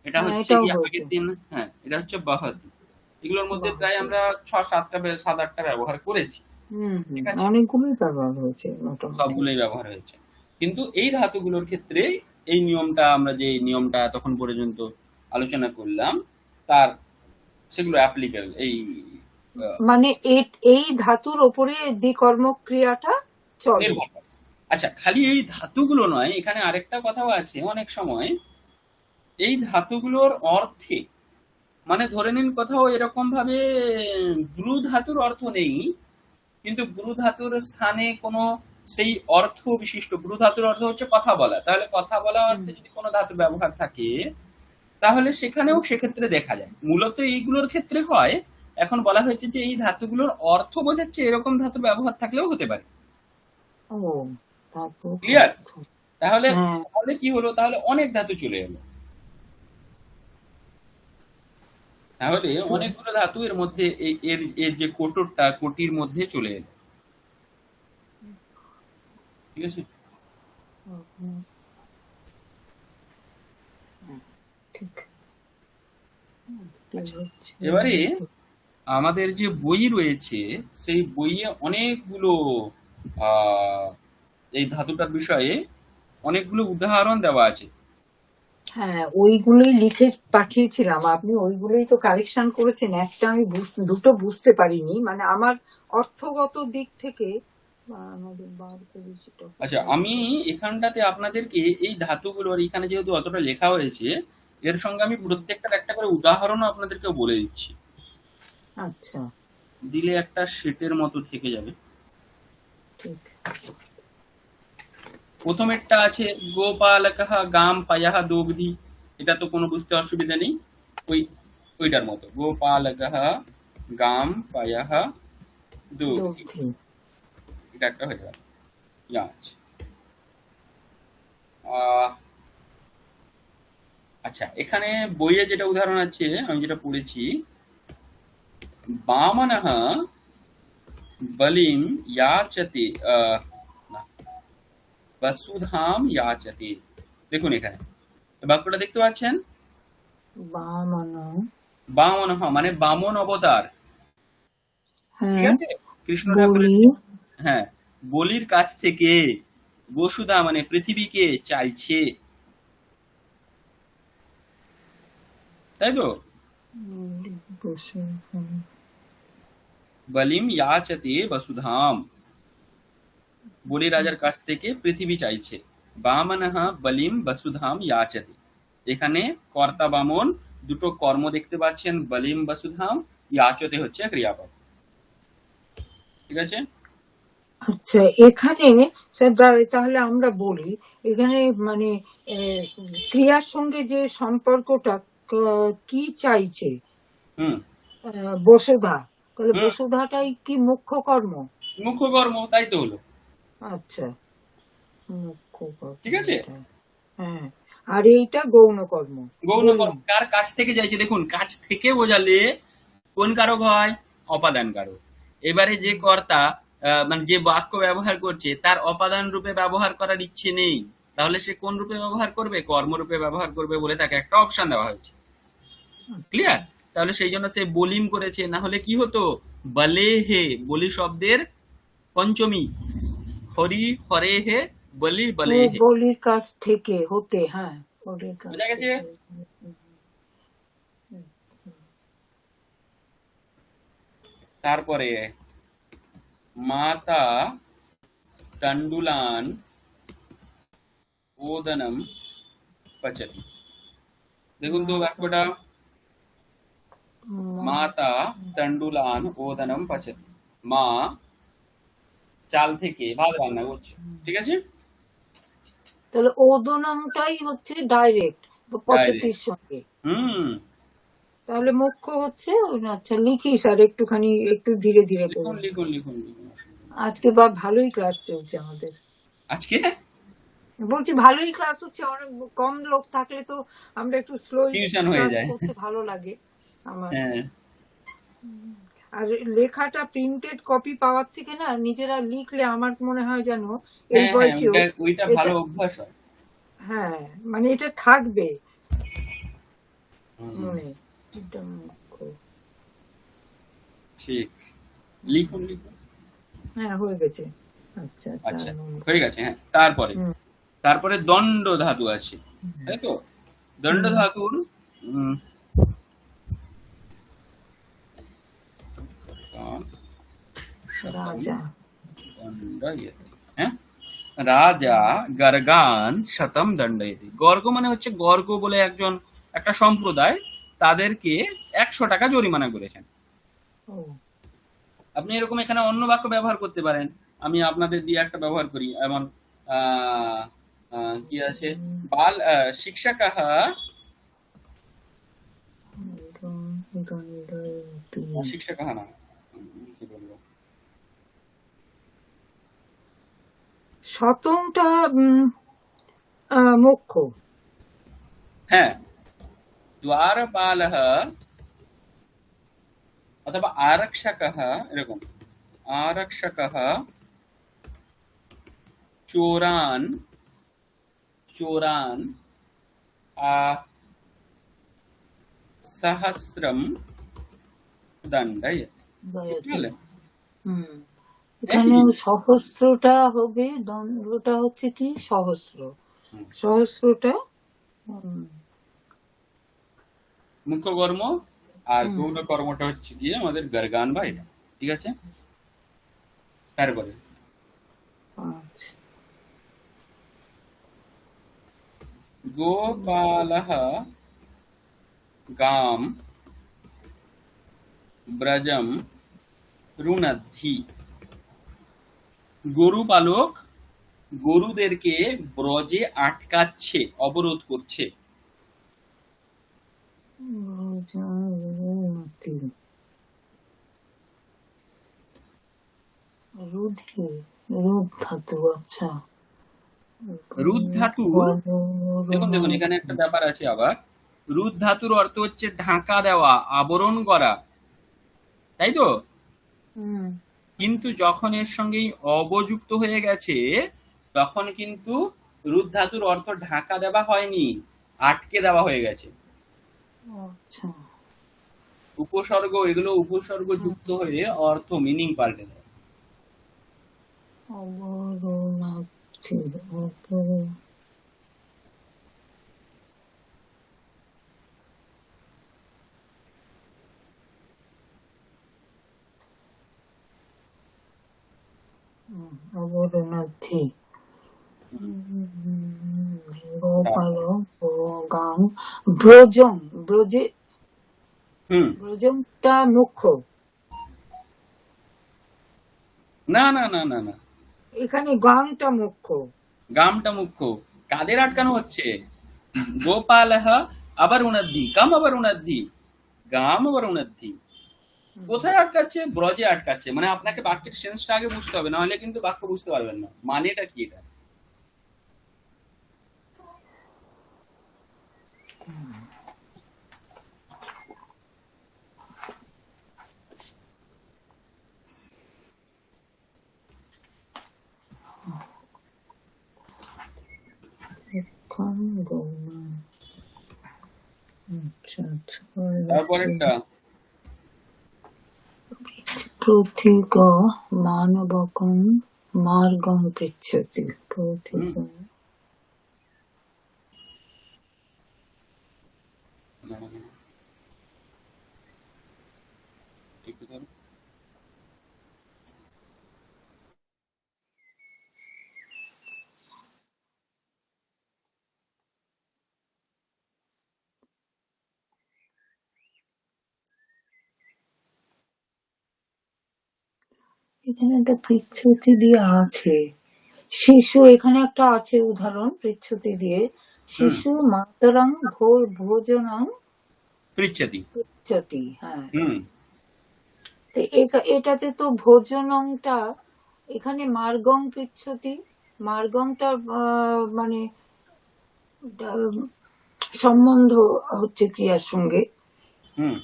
এটা হ্যাঁ হচ্ছে এটাও গিয়ে হয়েছে। আগের দিন, হ্যাঁ এটা হচ্ছে বহতি। এগুলোর মধ্যে বাহ, প্রায় আমরা 6-7টা 7-8টা ব্যবহার করেছি। ঠিক আছে। অনেকগুলোই ব্যবহার হয়েছে মোটামুটি। সবগুলোই ব্যবহার হয়েছে। কিন্তু এই ধাতুগুলোর ক্ষেত্রে এই নিয়মটা, আমরা যে নিয়মটা তখন পর্যন্ত আলোচনা করলাম, তার সেগুলো অ্যাপ্লিকেবল এই মানে এই ধাতুর ওপরে দ্বিকর্ম ক্রিয়াটা চলে। নির্ভর করে। আচ্ছা, খালি এই ধাতুগুলো নয়, এখানে আরেকটা কথাও আছে। অনেক সময় এই ধাতুগুলোর অর্থে, মানে ধরে নিন কোথাও এরকম ভাবে ব্রু ধাতুর অর্থ নেই, কিন্তু ব্রু ধাতুর স্থানে কোনো সেই অর্থ বিশিষ্ট, ব্রু ধাতুর অর্থ হচ্ছে কথা বলা, তাহলে কথা বলা হুম, অর্থে যদি কোনো ধাতু ব্যবহার থাকে, তাহলে সেখানেও সেক্ষেত্রে দেখা যায়। মূলত এইগুলোর ক্ষেত্রে হয়। এখন বলা হয়েছে যে এই ধাতুগুলোর অর্থ বোঝাচ্ছে এরকম ধাতুর ব্যবহার থাকলেও হতে পারে। ও ধাতুর ক্লিয়ার? অর্থ। তাহলে, হ্যাঁ তাহলে কি হলো, তাহলে অনেক ধাতু চলে এলো। তাহলে তো অনেকগুলো ধাতু এর মধ্যে এর এর যে কোটরটা কোটির মধ্যে চলে এলো। ঠিক আছে। হুম, হুম, ঠিক কি আচ্ছা, হচ্ছে এবারে আমাদের যে বই রয়েছে সেই বইয়ে অনেকগুলো আহ এই ধাতুটার বিষয়ে অনেকগুলো উদাহরণ দেওয়া আছে। হ্যাঁ, ওইগুলোই লিখে পাঠিয়েছিলাম, আপনি ওইগুলোই তো কারেকশন করেছেন। একটা আমি দুটো বুঝতে পারিনি, মানে আমার অর্থগত দিক থেকে আমাদের বার করেছি আচ্ছা, টপিক্যাল আমি এখানটাতে আপনাদেরকে এই ধাতুগুলোর এখানে যেহেতু অতটা লেখা হয়েছে, এর সঙ্গে আমি প্রত্যেকটার একটা করে উদাহরণও আপনাদেরকে বলে দিচ্ছি। আচ্ছা, দিলে একটা সেটের মতো থেকে যাবে। ঠিক। প্রথমেরটা আছে গোপালকঃ গাম পায়াহ দোগ্ধি। এটা তো কোনো বুঝতে অসুবিধা নেই। ওই ওইটার মতো গোপালকঃ গাম পায়াহ দোগ্ধি, দগ্ধি। এটা একটা হয়ে গেল। ইয়া আছে। আহ, আচ্ছা, এখানে বইয়ে যেটা উদাহরণ আছে আমি যেটা পড়েছি, বামনः বলিম याचते না, বসুধাম याचते। দেখুন এখানে বাক্যটা দেখতে পাচ্ছেন, বামন। বামনঃ মানে বামন অবতার। ঠিক হ্যাঁ, আছে, কৃষ্ণ ঠাকুরের। বলি। হ্যাঁ, বলির কাছ থেকে বসুধা মানে পৃথিবীকে চাইছে, তাই তো। বলিম याचते বসুধাম, বলি রাজার কাছ থেকে পৃথিবী চাইছে। বামনঃ বলিম বসুধাম याचते। এখানে কর্তা বামন, দুটো কর্ম দেখতে পাচ্ছেন, বলিম বসুধাম, याचते হচ্ছে ক্রিয়াপদ। ঠিক আছে। আচ্ছা, এখানে স্যার তাহলে আমরা বলি এখানে মানে আহ, ক্রিয়ার সঙ্গে যে সম্পর্কটা কি চাইছে হুম বসুধা, তাহলে হুম, বসুধাটাই কি মুখ্য কর্ম? মুখ্য কর্ম, তাই তো হলো। আচ্ছা, মুখ্য কর্ম ঠিক আছে। এটা। হ্যাঁ, আর এইটা গৌণ কর্ম। গৌণ কর্ম বলিম। কার কাছ থেকে চাইছে, দেখুন কাছ থেকে বোঝালে কোন কারক হয়, অপাদান কারক। এবারে যে কর্তা মানে যে বাক্য ব্যবহার করছে তার অপাদান রূপে ব্যবহার করার ইচ্ছে নেই, তাহলে সে কোন রূপে ব্যবহার করবে, কর্মরূপে ব্যবহার করবে বলে তাকে একটা অপশন দেওয়া হয়েছে। আচ্ছা, ক্লিয়ার। তাহলে সেই জন্য সে বলিম করেছে, না হলে কি হতো, বলে হে, বলি শব্দের পঞ্চমী, হরি হরে হে, বলি ও বলে হে। বলির কাছ থেকে হতে, হ্যাঁ, বলির কাছ বোঝা গেছে। থেকে। তারপরে মাতা তণ্ডুলান ওদনম পচতি। দেখুন তো বাক্যটা, মাতা তণ্ডুলান ওদনম পচতি। মা চাল থেকে ভাত রান্না করছে। ঠিক আছে। তাহলে ওদনমটাই হচ্ছে ডাইরেক্ট ডাইরেক্ট। পদ্ধতির সঙ্গে। হুম, তাহলে মুখ্য হচ্ছে আচ্ছা, লিখি স্যার একটুখানি, একটু ধীরে ধীরে লিখুন করুন। লিখুন লিখুন লিখুন, অসুবিধা নেই। আজকে বা ভালোই ক্লাস চলছে আমাদের। আজকে বলছি ভালোই ক্লাস হচ্ছে, অনেক কম লোক থাকলে তো আমরা একটু স্লো টিউশন হয়ে ক্লাস যায়। করতে ভালো লাগে আমার। হ্যাঁ আর লেখাটা প্রিন্টেড কপি পাওয়ার থেকে না নিজেরা লিখলে আমার মনে হয় যেন এই হ্যাঁ হ্যাঁ, বয়সেও ওইটা ওইটা এটা, ভালো অভ্যাস হয়। হ্যাঁ মানে এটা থাকবে হুম, মনে। এটা মুখ্য। ঠিক। লিখুন লিখুন। হ্যাঁ, হয়ে গেছে। আচ্ছা, 4 আচ্ছা, নম্বর। হয়ে গেছে। হ্যাঁ, তারপরে হুম তারপরে দণ্ড ধাতু আছে, তাই তো। দণ্ড হুম। ধাতুর উম, শতম রাজা। দণ্ডয়তি। হ্যাঁ, রাজা গর্গান শতম দণ্ডয়তি। গর্গ মানে হচ্ছে, গর্গ বলে একটা সম্প্রদায়, তাদেরকে 100 টাকা জরিমানা করেছেন। ও আপনি এরকম এখানে অন্য বাক্য ব্যবহার করতে পারেন। আমি আপনাদের দিয়ে একটা ব্যবহার করি, এমন আহ, কি আছে, বাল শিক্ষকः দণ্ডয়তি। শিক্ষকः না, কি বলবো, শতমটা মুখ্য। হ্যাঁ, দ্বারপালः অথবা আরক্ষকः, এরকম আরক্ষকः চোরান চোরান সহস্রম দণ্ডয়েৎ। বুঝতে দয়াতি। পারলেন? হুম, একই এখানে জিনিস। সহস্রটা হবে, দণ্ডটা হচ্ছে কি সহস্র, হুম। সহস্রটা হুম, মুখ্য কর্ম আর হুম, গৌণ কর্মটা হচ্ছে গিয়ে আমাদের গর্গান বা এটা। ঠিক আছে, তারপরে আচ্ছা। গোপালः গাম ব্রজম রুণদ্ধি। গরু পালক গরুদেরকে ব্রজে আটকাচ্ছে, অবরোধ করছে। রুদ্রমতি, রুধি, রুধ ধাতু, আচ্ছা। রুদ ধাতুর, দেখুন দেখুন এখানে রুণাতি। একটা ব্যাপার আছে আবার। রুদ ধাতুর অর্থ হচ্ছে ঢাকা দেওয়া, আবরণ করা, তাই তো? হুম, কিন্তু যখন এর সঙ্গে অবযুক্ত হয়ে গেছে, তখন কিন্তু রুদ ধাতুর অর্থ ঢাকা দেওয়া হয়নি, আটকে দেওয়া হয়ে গেছে। আচ্ছা। উপসর্গ, এগুলো উপসর্গ যুক্ত হয়ে অর্থ, মিনিং পাল্টে দেয়। অবরুণাতি, অবরুণাতি। গোপালক গাং ব্রজং, ব্রজে, হুম। ব্রজংটা মুখ্য, না না না না না, এখানে গাংটা মুখ্য। গামটা মুখ্য। কাদের আটকানো হচ্ছে? গোপালহ আবার উনাদ্ধি, কাম আবার উনাদ্ধি, গাম আবার উনাদ্ধি। কোথায় আটকাচ্ছে? ব্রজে আটকাচ্ছে। মানে আপনাকে বাক্যের সেন্সটা আগে বুঝতে হবে, নাহলে কিন্তু বাক্য বুঝতে পারবেন না, মানেটা কি এটা। গাং গৌণ, আচ্ছা আচ্ছা। তারপরেরটা প্রথিগ মানবকং মার্গং পৃচ্ছতি, প্রথিগ। হুম, না, না, না, ঠিক আছে। এখানে একটা পৃচ্ছতি দিয়ে আছে, শিশু, এখানে একটা আছে উদাহরণ পৃচ্ছতি দিয়ে, হুম, শিশু মাতরং ভোজনং পৃচ্ছতি। পৃচ্ছতি। হ্যাঁ, হুম, তো এটাতে তো ভোজনংটা, এখানে মার্গং পৃচ্ছতি, মার্গংটা মানে আহ, সম্বন্ধ হচ্ছে ক্রিয়ার সঙ্গে। হুম।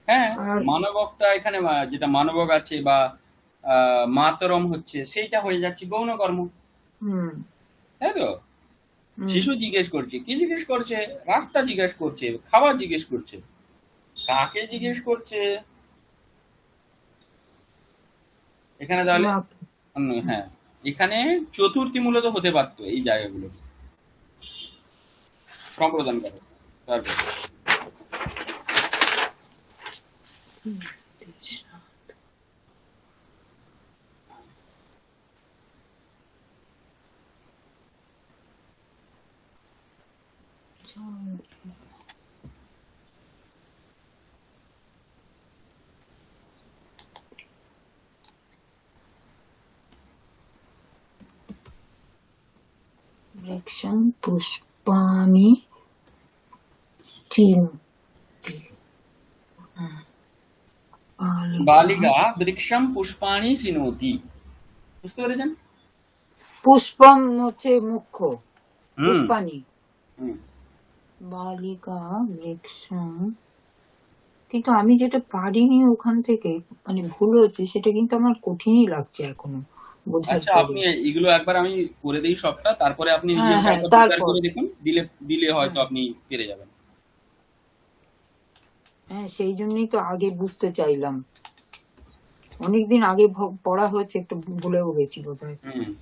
হ্যাঁ, আর মানবকটা এখানে যেটা মানবক আছে বা মাতরম হচ্ছে, সেইটা হয়ে যাচ্ছে গৌণ কর্ম, হুম, তাই তো? হুম, শিশু জিজ্ঞেস করছে, কি জিজ্ঞেস করছে? রাস্তা জিজ্ঞেস করছে, খাবার জিজ্ঞেস করছে। কাকে জিজ্ঞেস করছে এখানে তাহলে? মা, হ্যাঁ, এখানে চতুর্থী মূলত হতে পারতো এই জায়গাগুলো, সম্প্রদান করে। তারপর বৃক্ষং পুষ্পাণি চিনতি, বালিকা বালিকা বৃক্ষম পুষ্পাণি চিনোতি। বুঝতে পেরেছেন? পুষ্পম হচ্ছে মুখ্য, হুম, পুষ্পাণি। হুম, বালিকা বৃক্ষং কিন্তু আমি যেটা পারিনি ওখান থেকে, মানে ভুল হচ্ছে, সেটা কিন্তু আমার কঠিনই লাগছে এখনো বোঝার আচ্ছা, পরে। আপনি এগুলো একবার আমি করে দেই সবটা, তারপরে আপনি নিজে হ্যাঁ ওটা হ্যাঁ, একবার প্রিপেয়ার তারপর। করে দেখুন, দিলে দিলে হয়তো হ্যাঁ আপনি পেরে যাবেন। হ্যাঁ, সেই জন্যই তো আগে বুঝতে চাইলাম। অনেকদিন আগে পড়া হয়েছে, একটু ভুলেও গেছি বোধহয়। হুম।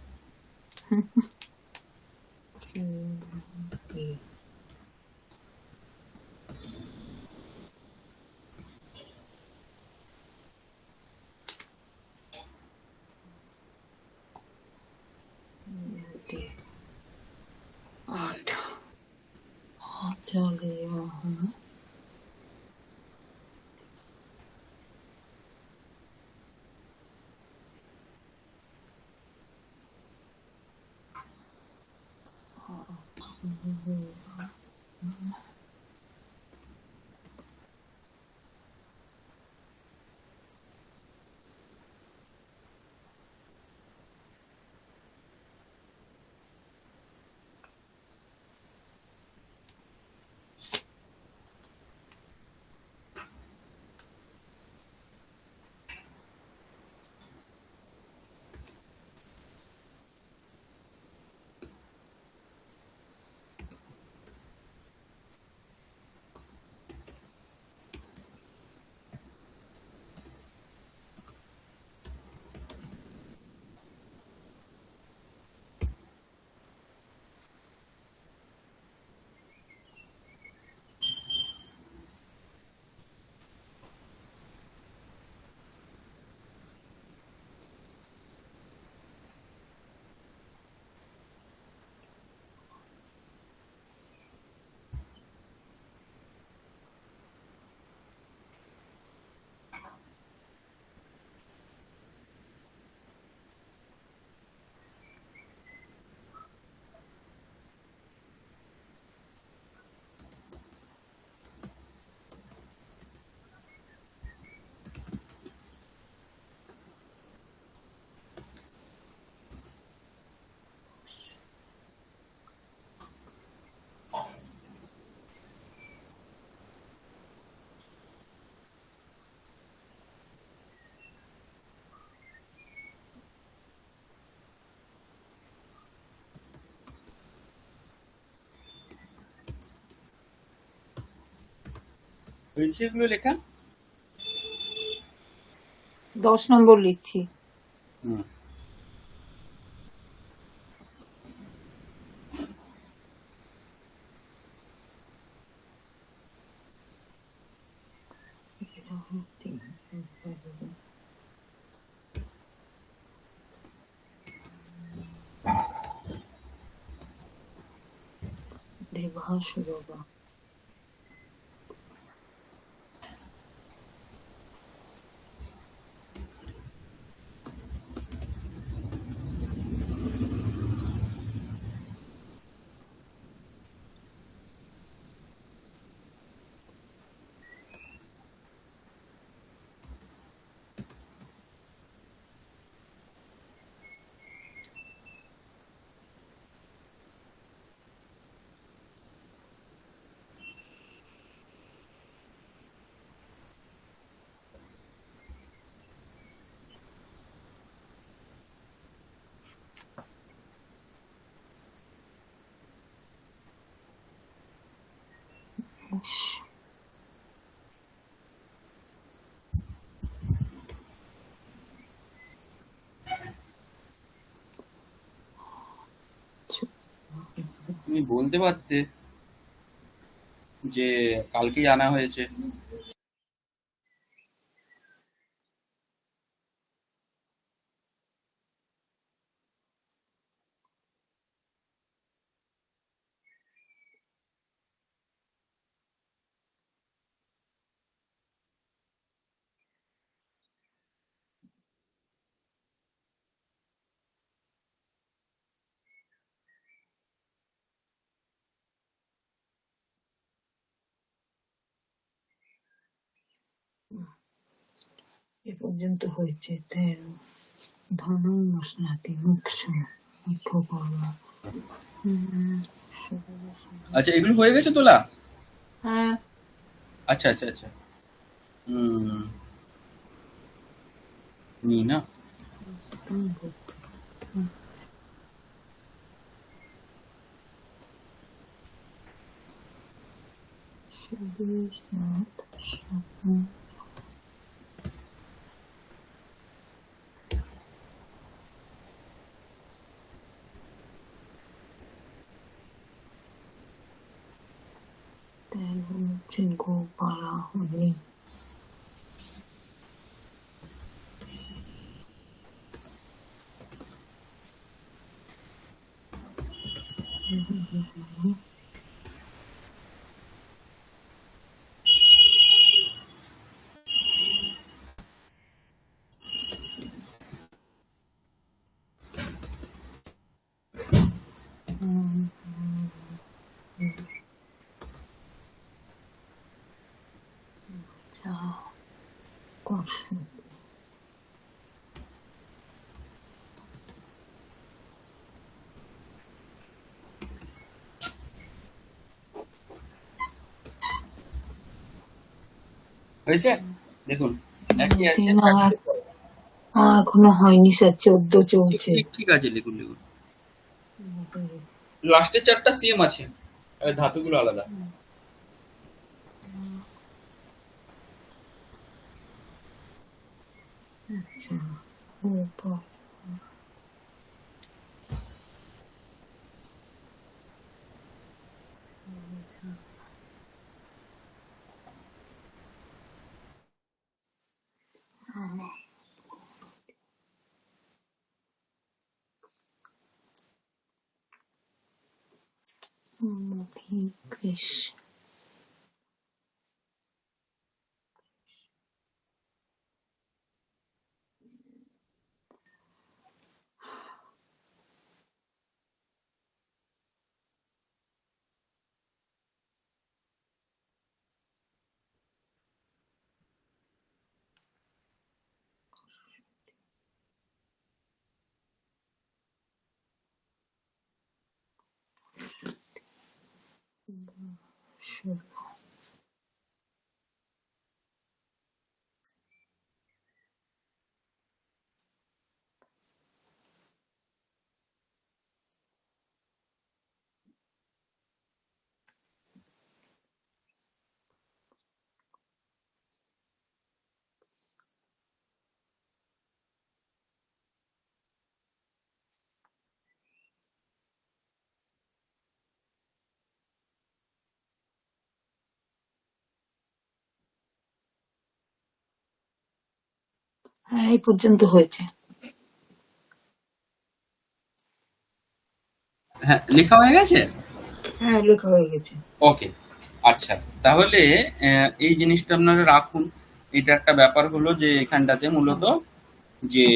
आठ चलिए। हाँ। হয়েছে এগুলো লেখা? 10 নম্বর লিখছি। হুম। দেবাংশ বাবা। তুমি বলতে পারতে যে কালকেই আনা হয়েছে। এ পর্যন্ত হয়েছে 13। ধর্ম মশনাতি মুখ্য মুখ্য পর্ব। আচ্ছা, এগুলো হয়ে গেছে তোলা? হ্যাঁ। আচ্ছা আচ্ছা আচ্ছা। হুম, নি না। স্তম্ভ। হুম, সুরেশ নাথ সাহা। তেরো হচ্ছে গোপালাহনি। হুম, আচ্ছা, কষে। হয়েছে? দেখুন, একই আছে। তিন আর এখনো হয়নি স্যার, 14 ঠিক চলছে। ঠিক ঠিক আছে, লিখুন লিখুন। লাস্টের চারটা সেম আছে, ধাতুগুলো আলাদা। আচ্ছা, গোপাল। কৃষ। হ্যাঁ, এই পর্যন্ত হয়েছে। হ্যাঁ, লেখা হয়ে গেছে। হ্যাঁ, লেখা হয়ে গেছে। ওকে, আচ্ছা। তাহলে এই জিনিসটা আপনারা রাখুন। এটা একটা ব্যাপার হলো যে এখানটাতে মূলত যে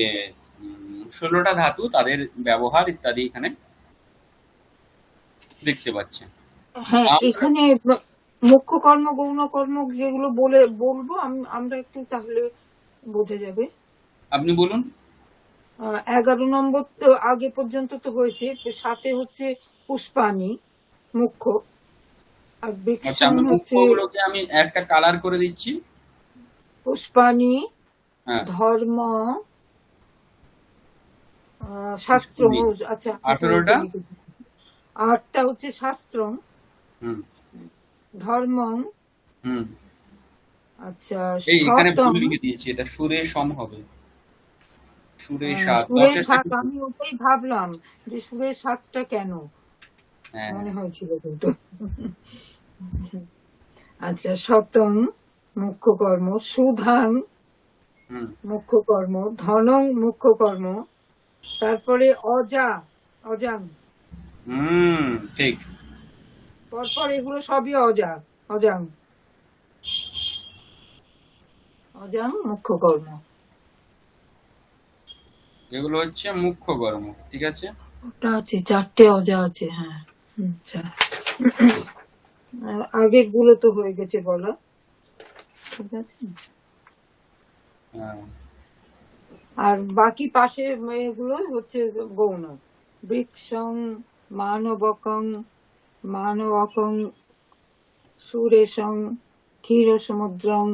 16টা ধাতু, তাদের ব্যবহার ইত্যাদি এখানে দেখতে পাচ্ছেন। হ্যাঁ, আমরা এখানে মুখ্য কর্ম গৌণ কর্ম যেগুলো বলবো আমরা একটু, তাহলে বোঝা যাবে। আপনি বলুন। 11 নম্বর তো আগে পর্যন্ত তো হয়েছে। 7-এ হচ্ছে পুষ্পাণী মুখ্য, আর আচ্ছা, বৃক্ষণ আমি হচ্ছে মুখ্যগুলোকে আমি একটা কালার করে দিচ্ছি। পুষ্পাণী, হ্যাঁ, ধর্ম, শাস্ত্র। পুষ্পনী। আচ্ছা, আমি তো এইটা 18টা। লিখেছি। 8টা হচ্ছে শাস্ত্র, হুম ধর্ম। হুম। আচ্ছা, এই এখানে ভুল শতম। লিখে দিয়েছি, এটা সুরে সম হবে। সুরে সাত, সুরের 10-এরটা সাত, কিন্তু। আমি ওটাই ভাবলাম যে সুরের সাতটা কেন হ্যাঁ। মনে হয়েছিল কিন্তু। আচ্ছা, শতং মুখ্য কর্ম, সুধাং হুম মুখ্য কর্ম, ধনং মুখ্য কর্ম, তারপরে অজাং। হুম, ঠিক। পরপর এগুলো সবই অজাং অজাং মুখ্য কর্ম। এগুলো হচ্ছে মুখ্য কর্ম, ঠিক আছে। ওটা আছে, 4টে অজা আছে। হ্যাঁ, আচ্ছা। আর আগের গুলো তো হয়ে গেছে বলা, ঠিক আছে। হ্যাঁ। আর বাকি পাশে এগুলো হচ্ছে গৌণ। বৃক্ষং, মানবকং, মানবকং, সুরেশং, ক্ষীর সমুদ্রং,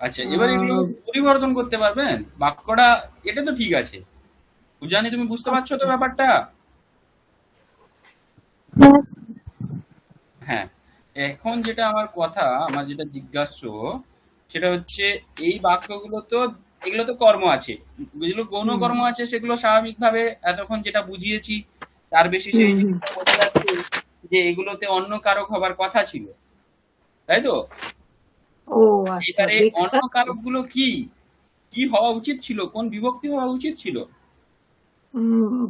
আচ্ছা, এবার এগুলো পরিবর্তন করতে পারবেন বাক্যটা? এটা তো ঠিক আছে। জানি তুমি বুঝতে পারছো তো আচ্ছা। ব্যাপারটা? হ্যাঁ, হ্যাঁ। এখন যেটা আমার কথা, আমার যেটা জিজ্ঞাস্য সেটা হচ্ছে, এই বাক্যগুলো তো, এগুলো তো কর্ম আছে, যেগুলো গৌণ হুম কর্ম আছে সেগুলো স্বাভাবিকভাবে এতক্ষণ যেটা বুঝিয়েছি তার বেশি হুম সেই হুম। জিনিসটা বোঝা যাচ্ছে যে এগুলোতে অন্য কারক হবার কথা ছিল, তাই তো? ও আচ্ছা, এবারে বেশ। অন্য কারক গুলো কি কি হওয়া উচিত ছিল, কোন বিভক্তি হওয়া উচিত ছিল?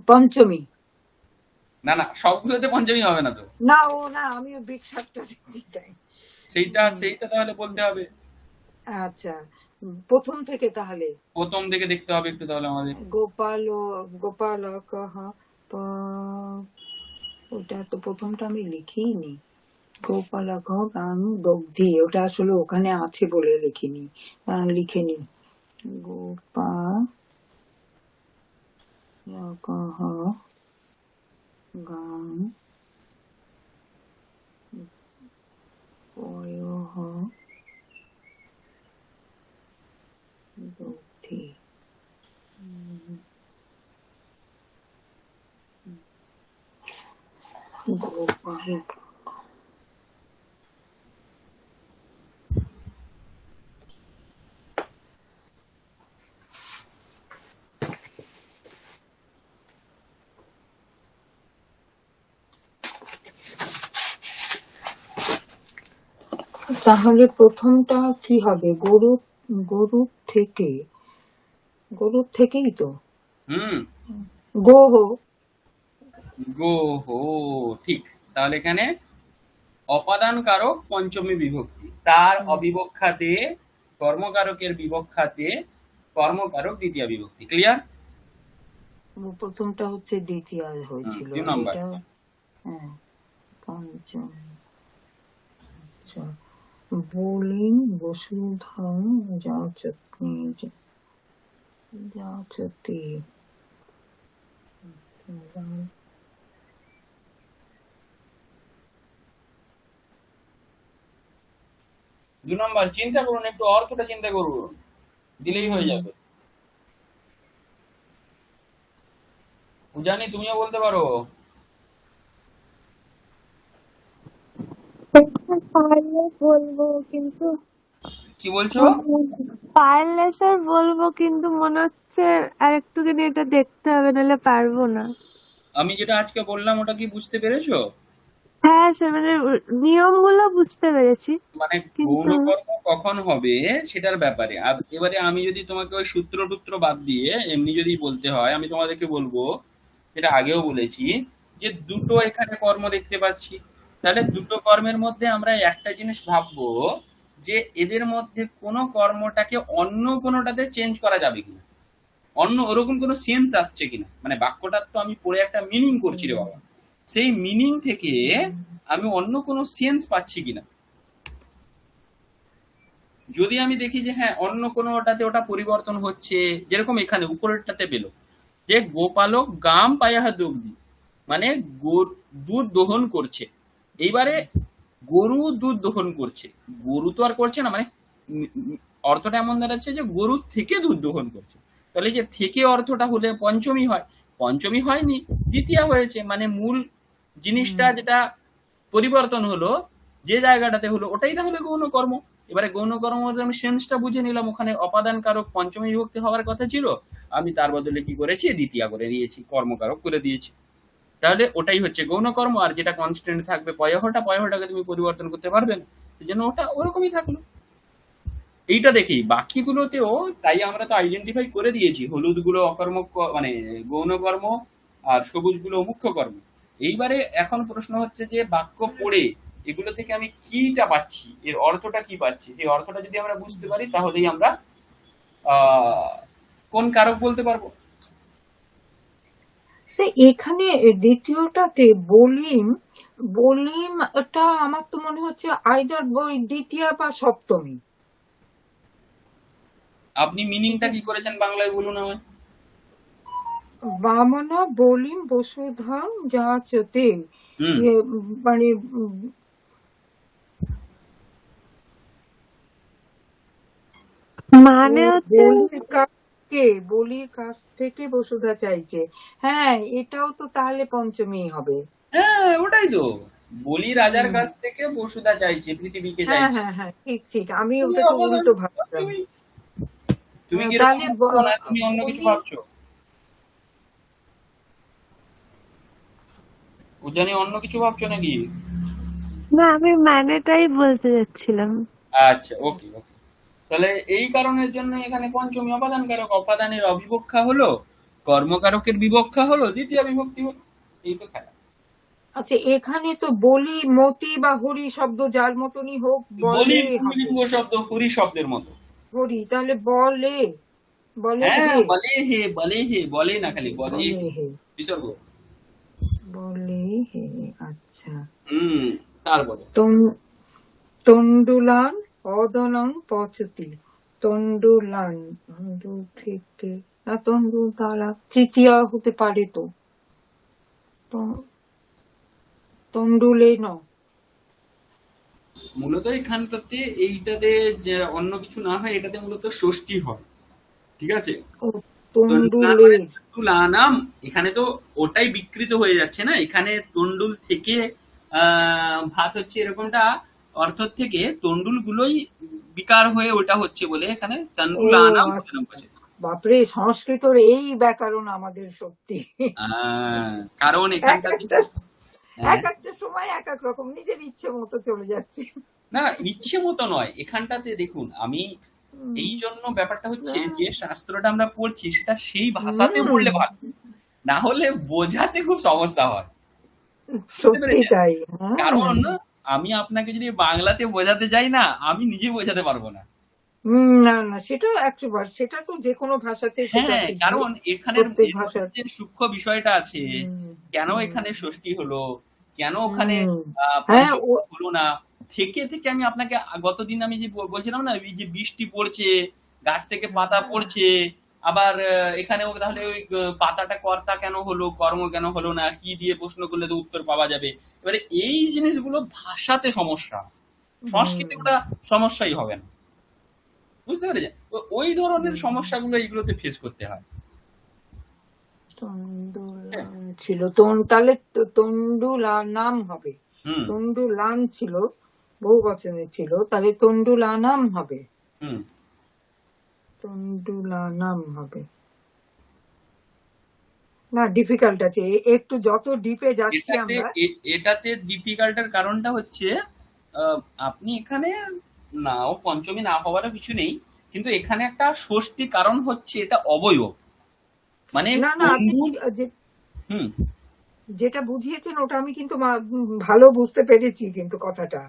পঞ্চমী। না না, সবগুলোতে পঞ্চমী হবে না তো। না, ও না, আমিও বিগ সাতটা দেখছি তাই। সেইটা হুম, সেইটা তাহলে বলতে হবে। আচ্ছা। প্রথম থেকে তাহলে। প্রথম থেকে দেখতে হবে একটু তাহলে আমাদের। গোপাল ও গোপালকঃ প- ওটা তো প্রথমটা আমি লিখিনি নি। গোপালকঃ গাং দগ্ধি, ওটা আসলে ওখানে আছে বলে লিখিনি, লিখেনি। গোপালকঃ গাং পয়ঃ দগ্ধি। গোপাল। তাহলে প্রথমটা কি হবে? গরুর থেকে, গরুর থেকেই তো। হুম। গোহ। গো হো, ঠিক। তাহলে এখানে অপাদান কারক পঞ্চমী বিভক্তি, তার অবিবক্ষাতে কর্মকারকের বিবক্ষাতে কর্মকারক দ্বিতীয় বিভক্তি। ক্লিয়ার? প্রথমটা হচ্ছে দ্বিতীয় হয়েছিল, 2 নম্বর। এটা। হ্যাঁ, পঞ্চম। আচ্ছা। বোলিং বসুধং যাচতি। দু নম্বর চিন্তা করুন, একটু অর্থটা চিন্তা করুন, দিলেই হয়ে যাবে। জানি তুমিও বলতে পারো। পারলে বলবো কিন্তু কি বলছো? পারলে স্যার বলবো, কিন্তু মনে হচ্ছে আর একটুখানি এটা দেখতে হবে, নাহলে পারবো না। আমি যেটা আজকে বললাম ওটা কি বুঝতে পেরেছো? হ্যাঁ স্যার, মানে নিয়মগুলো বুঝতে পেরেছি, মানে কিন্তু গৌণকর্ম কখন হবে সেটার ব্যাপারে। আর এবারে আমি যদি তোমাকে ওই সূত্র টুত্র বাদ দিয়ে এমনি যদি বলতে হয়, আমি তোমাদেরকে বলবো, যেটা আগেও বলেছি, যে দুটো এখানে কর্ম দেখতে পাচ্ছি, তাহলে দুটো কর্মের মধ্যে আমরা একটা জিনিস ভাববো, যে এদের মধ্যে কোনো কর্মটাকে অন্য কোনোটাতে চেঞ্জ করা যাবে কিনা, অন্য ওরকম কোনো সেন্স আসছে কিনা, মানে বাক্যটার তো আমি পড়ে একটা মিনিং করছি রে বাবা, সেই মিনিং থেকে আমি অন্য কোনো সেন্স পাচ্ছি কিনা। যদি আমি দেখি যে হ্যাঁ অন্য কোনোটাতে ওটা পরিবর্তন হচ্ছে, যেরকম এখানে উপরেরটাতে পেল যে গোপালক গাম পায়াহা দগ্ধি, মানে দুধ দহন করছে। এইবারে গরু দুধ দহন করছে, গরু তো আর করছে না, মানে অর্থটা এমন দাঁড়াচ্ছে যে গরু থেকে দুধ দহন করছে। তাহলে যে থেকে অর্থটা হলে পঞ্চমী হয়, পঞ্চমী হয়নি, দ্বিতীয়া হয়েছে, মানে মূল জিনিসটা যেটা পরিবর্তন হলো, যে জায়গাটাতে হলো ওটাই তাহলে গৌণ কর্ম। এবারে গৌণ কর্ম আমি সেন্সটা বুঝে নিলাম, ওখানে অপাদান কারক পঞ্চমী বিভক্তি হওয়ার কথা ছিল, আমি তার বদলে কি করেছি, দ্বিতীয়া করে দিয়েছি, কর্মকারক করে দিয়েছি। তাহলে ওটাই হচ্ছে গৌণ কর্ম। আর যেটা কনস্ট্যান্ট থাকবে পয়হটা, পয়হটাকে তুমি পরিবর্তন করতে পারবে না, সেজন্য ওটা ওরকমই থাকলো। এইটা দেখেই বাকিগুলোতেও তাই আমরা তো আইডেন্টিফাই করে দিয়েছি, হলুদ গুলো অকর্ম, মানে গৌণ কর্ম, আর সবুজ গুলো মুখ্য কর্ম। এইবারে এখন প্রশ্ন হচ্ছে যে বাক্য পড়ে এগুলো থেকে আমি কিটা পাচ্ছি, এর অর্থটা কি পাচ্ছি, সেই অর্থটা যদি আমরা বুঝতে পারি তাহলেই আমরা আহ কোন কারক বলতে পারবো। সে এখানে দ্বিতীয়টাতে বলিম, বলিমটা আমার তো মনে হচ্ছে আইদার বই দ্বিতীয় বা সপ্তমী। আপনি মিনিংটা কি করেছেন বাংলায় বলুন আমায়। বামনা বলিম বসুধং যাচতে, হুম। মানে মানে হচ্ছে বলির কাছ থেকে বসুধা চাইছে। হ্যাঁ, এটাও তো তাহলে পঞ্চমী হবে। হ্যাঁ, ওটাই তো। বলি রাজার হুম, কাছ থেকে বসুধা চাইছে, পৃথিবীকে হ্যাঁ চাইছে। হ্যাঁ হ্যাঁ, ঠিক ঠিক, আমি তুমি ওটাকে অবদান, উল্টো ভাবলাম। তুমি তুমি কিরকম তাহলে ভাবছো, না তুমি অন্য কিছু বলি, ভাবছো? উজানি অন্য কিছু ভাবছো নাকি? না, আমি মানেটাই বলতে যাচ্ছিলাম। আচ্ছা, ওকে ওকে। তাহলে এই কারণের জন্য এখানে পঞ্চমী অপাদান কারক, অপাদানের অবিবক্ষা হলো, কর্মকারকের বিবক্ষা হলো, দ্বিতীয় বিভক্তি হলো। এই তো খেলা। আচ্ছা এখানে তো বলি, মতি বা হরি শব্দ যার মতনই হোক বলি বলে হবে। পুংলিঙ্গ শব্দ, হরি শব্দের মতো। হরি, তাহলে বলে, বলে হ্যাঁ, হে, বলে হে, বলে হে, বলে না খালি, বলে বলে হে। হে, বিসর্গ। বলে হে। আচ্ছা, হুম। তারপরে তন্ডুলান অদলং পচতি। তন্ডুলান, তন্ডুল থেকে, না তন্ডুল দ্বারা তৃতীয়া হতে পারে তো। ত- তন্ডুলে ন, মূলত এখানটাতে এইটাতে যে অন্য কিছু না হয়, এটাতে মূলত ষষ্ঠী হয়। ঠিক আছে। ও তন্ডুলান তন্ডুলে, মানে তন্ডুলানাম। এখানে তো ওটাই বিকৃত হয়ে যাচ্ছে না, এখানে তন্ডুল থেকে ভাত হচ্ছে এরকমটা অর্থ থেকে তন্ডুল গুলোই বিকার হয়ে ওটা হচ্ছে বলে এখানে ও তন্ডুলানাম আচ্ছা, ভোজনম বসে। বাপরে, সংস্কৃতর এই ব্যাকরণ আমাদের সত্যি কারণ এক এখানটাতে একটা, হ্যাঁ, এক একটা সময় এক এক রকম নিজের ইচ্ছে মতো চলে যাচ্ছে। না না, ইচ্ছে মতো নয় এখানটাতে। দেখুন, আমি হুম, এই জন্য ব্যাপারটা হচ্ছে না, যে শাস্ত্রটা আমরা পড়ছি সেটা সেই ভাষাতে হুম, পড়লে ভালো, না হলে বোঝাতে খুব সমস্যা হয়। বুঝতে সত্যি পেরেছেন? তাই। হ্যাঁ, কারণ আমি আপনাকে যদি বাংলাতে বোঝাতে যাই না, আমি নিজে বোঝাতে পারবো না। না না, সেটা একবার, সেটা তো যে কোনো ভাষাতে সেটা হ্যাঁ, ঠিকই, কারণ এখানের প্রত্যেক এর মধ্যে ভাষার। যে সূক্ষ্ম বিষয়টা আছে, হুম, কেন হুম, এখানে ষষ্ঠী হলো, কেন ওখানে হুম, হ্যাঁ পঞ্চমী হলো না, থেকে থেকে আমি আপনাকে গতদিন আমি যে বলছিলাম না, এই যে বৃষ্টি পড়ছে, গাছ থেকে পাতা পড়ছে, আবার এখানেও তাহলে ওই পাতাটা কর্তা কেন হলো, কর্ম কেন হলো না, কি দিয়ে প্রশ্ন করলে তো উত্তর পাওয়া যাবে। এবারে এই জিনিসগুলো ভাষাতে সমস্যা, সংস্কৃতে হুম, ওটা সমস্যাই হবে না। বুঝতে পেরেছেন? তো ওই ধরনের সমস্যাগুলো এইগুলোতে ফেস করতে হয়। হ্যাঁ। তন্ডুলান ছিল, তাহলে তন্ডুলার নাম হবে। হুম। তন্ডুলান ছিল, বহু বচনে ছিল, তাহলে তন্ডুলানাম হবে। হুম। তন্ডুলানাম হবে। না, ডিফিকাল্ট আছে, একটু যত ডিপে যাচ্ছি এটাতে আমরা। এটাতে ডিফিকাল্টের কারণটা হচ্ছে আহ, আপনি এখানে নাও পঞ্চমী না হওয়ারও কিছু নেই, কিন্তু এখানে একটা ষষ্ঠী কারণ হচ্ছে এটা অবয়ব, মানে না না, আপনি তন্ডুল। যে- হুম। যেটা বুঝিয়েছেন ওটা আমি কিন্তু ভালো বুঝতে পেরেছি কিন্তু কথাটা।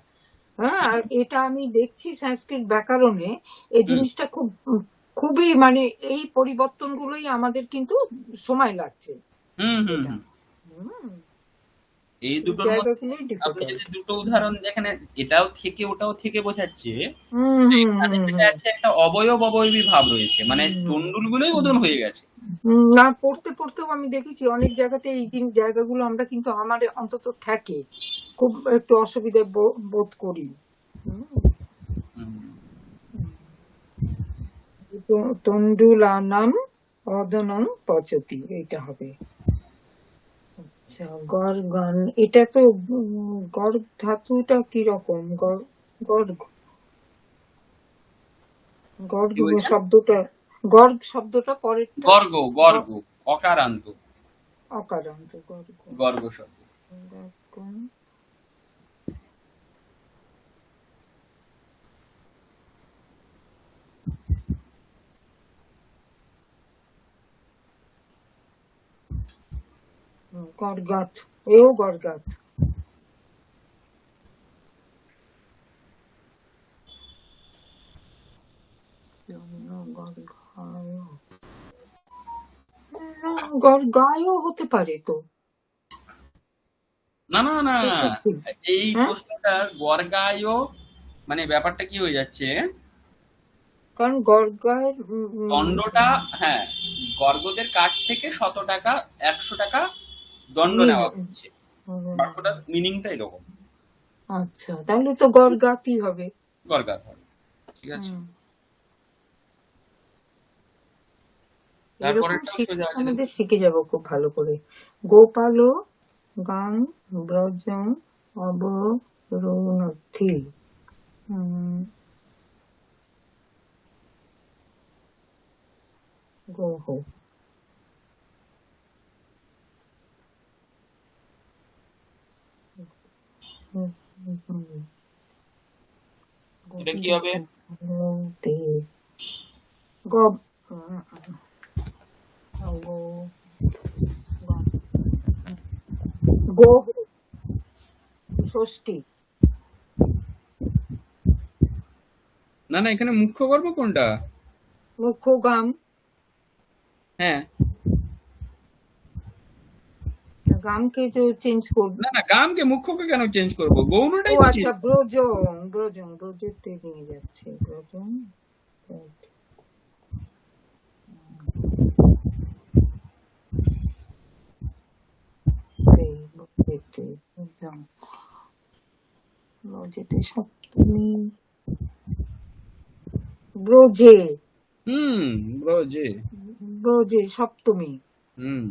হ্যাঁ, আর এটা আমি দেখছি সংস্কৃত ব্যাকরণে এই হুম। জিনিসটা খুবই মানে এই পরিবর্তনগুলোই আমাদের কিন্তু সময় লাগছে হুম। হুম। এটা। হুম। হুম, এই এই দুটোর মধ্যে জায়গাগুলোই আপনি ডিফিকাল্ট। যদি দুটো উদাহরণ দেখেন, এটাও থেকে ওটাও থেকে বোঝাচ্ছে হুম যে হুম এখানে হুম যেটা হুম আছে একটা অবয়ব অবয়বী ভাব রয়েছে, মানে হুম টন্ডুল গুলোই হুম ওদন হয়ে গেছে। না, পড়তে পড়তেও আমি দেখেছি অনেক জায়গাতে এই জায়গাগুলো আমরা কিন্তু আমার অন্তত ঠেকে খুব একটু অসুবিধা বোধ করি। হুম, হুম। তন্ডুলানাম অদনং পচতি, এটা হবে। আচ্ছা, গড় গান, এটা তো গড় ধাতুটা কি রকম? গড়, গড়, গড় কি বলছেন? শব্দটা, গড় শব্দটা পরেরটা। গর্গ, গর্গ, অকারান্ত, অকারান্ত, গড়, গর্গ শব্দ। গড়গাত, এও গড়গাত। গড়গায়ও হতে পারে তো, না না না, এটা কি? এই হ্যাঁ, প্রশ্নটা গর্গায়, মানে ব্যাপারটা কি হয়ে যাচ্ছে, কারণ গড়গায় দণ্ডটা, হ্যাঁ, গর্গদের কাছ থেকে 100 টাকা, 100 টাকা দণ্ড নিল। নেওয়া হচ্ছে। বাক্যটার মিনিংটা এরকম। আচ্ছা, তাহলে তো গড়গাতি হবে। গর্গাত হবে। ঠিক আছে। হুম, এরকম তারপরেরটাও শিখে সোজা আছে, আমাদের শিখে যাব খুব ভালো করে। গোপালো গাং ব্রজং অবরোহণথি। গোহ। এটা কি হবে? তে গব গোহ ষষ্ঠী। না না, এখানে মুখ্য কর্ম কোনটা? মুখ্য গাম। হ্যাঁ, গামকে যে চেঞ্জ করব। না না, গামকে মুখ্যকে কেন চেঞ্জ করব? ও গৌণটাই তো আচ্ছা, চেঞ্জ। ব্রজং ব্রজং ব্রজেতে নিয়ে যাচ্ছে ব্রজং। ব্রজেতে সপ্তমী। ব্রজে হুম, ব্রজে। ব্রজে সপ্তমী। হুম,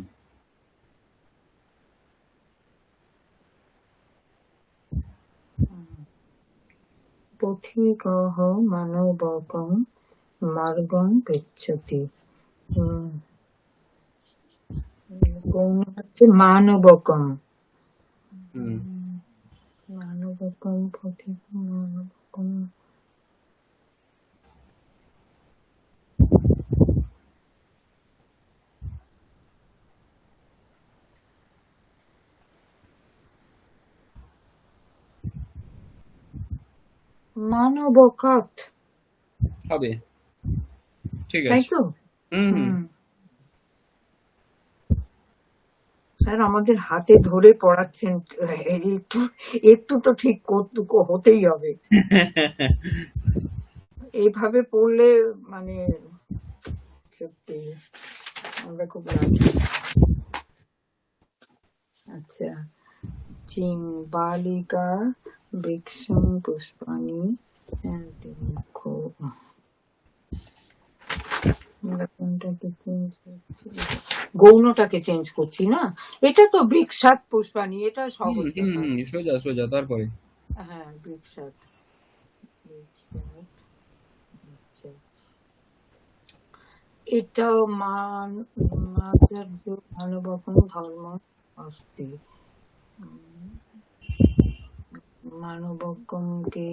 পথিকঃ মানবকং মার্গং গচ্ছতি। গৌণ হচ্ছে মানবকম। হুম। মানবকম পথিক মানবকম। মানবকাত, হবে, ঠিক তাই আছে। তো? হুম হুম। হুম। স্যার আমাদের হাতে ধরে পড়াচ্ছেন, একটু একটু তো ঠিক হতেই হবে। এইভাবে পড়লে মানে সত্যি আমরা খুব লাকি। আচ্ছা, চিং বালিকা বৃক্ষং পুষ্পাণি মুখ্য। গৌণটাকে চেঞ্জ করছি না, এটা তো বৃক্ষাত পুষ্পাণি, এটা হুম সহজ হুম ব্যাপার। হুম, সোজা সোজা। তারপরে হ্যাঁ, বৃক্ষাত বৃক্ষাত। আচ্ছা, এটা আচার্য মানবকম ধর্ম অস্তি। মানবকমকে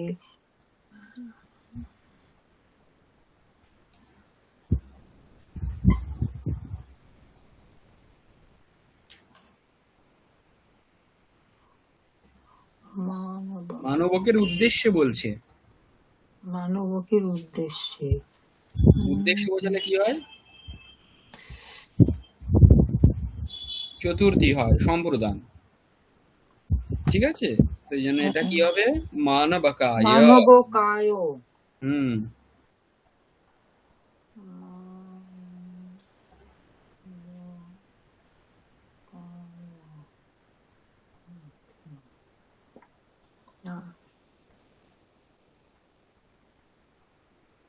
মানবকের উদ্দেশ্যে বলছে। মানবকের উদ্দেশ্যে। উদ্দেশ্য বোঝালে কি হয়? চতুর্থী হয়, সম্প্রদান। ঠিক আছে, তো এই জন্য এটা কি হবে? মানবকায়। মানবকায়। হুম।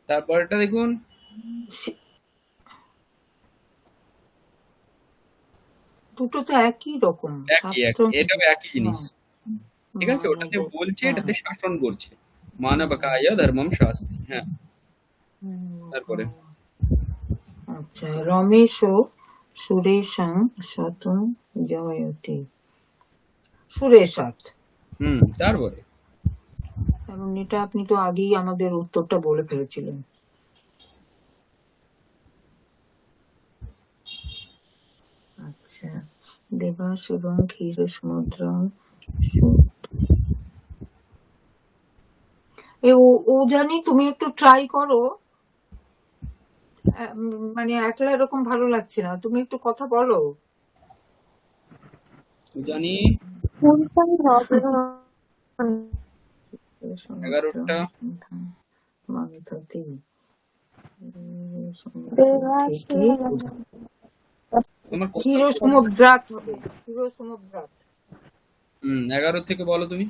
তারপরটা দেখুন, দুটো তো একই রকম একই শাস্ত্র। একই, এটাও একই জিনিস। ঠিক আছে, ওটাতে বলছে, এটাতে শাসন করছে। মানবকায় ধর্মম শাস্তি। হ্যাঁ, তারপরে আচ্ছা, রমেশ ও সুরেশং শতং জয়তি। সুরেশাত, হুম, তারপরে কারণ এটা আপনি তো আগেই আমাদের উত্তরটা বলে ফেলেছিলেন। আচ্ছা, দেবাসুরং ক্ষীর সমুদ্রং। ও জানি, তুমি একটু ট্রাই করো। মানে একলা এরকম ভালো লাগছে না, তুমি একটু কথা বলো। জানি কোনটাই হবে না। 11টা। মন্থতি থেকে তোমার কথা ক্ষীর সমুদ্রাত হবে, ক্ষীর সমুদ্রাত। 11 থেকে বলো তুমি।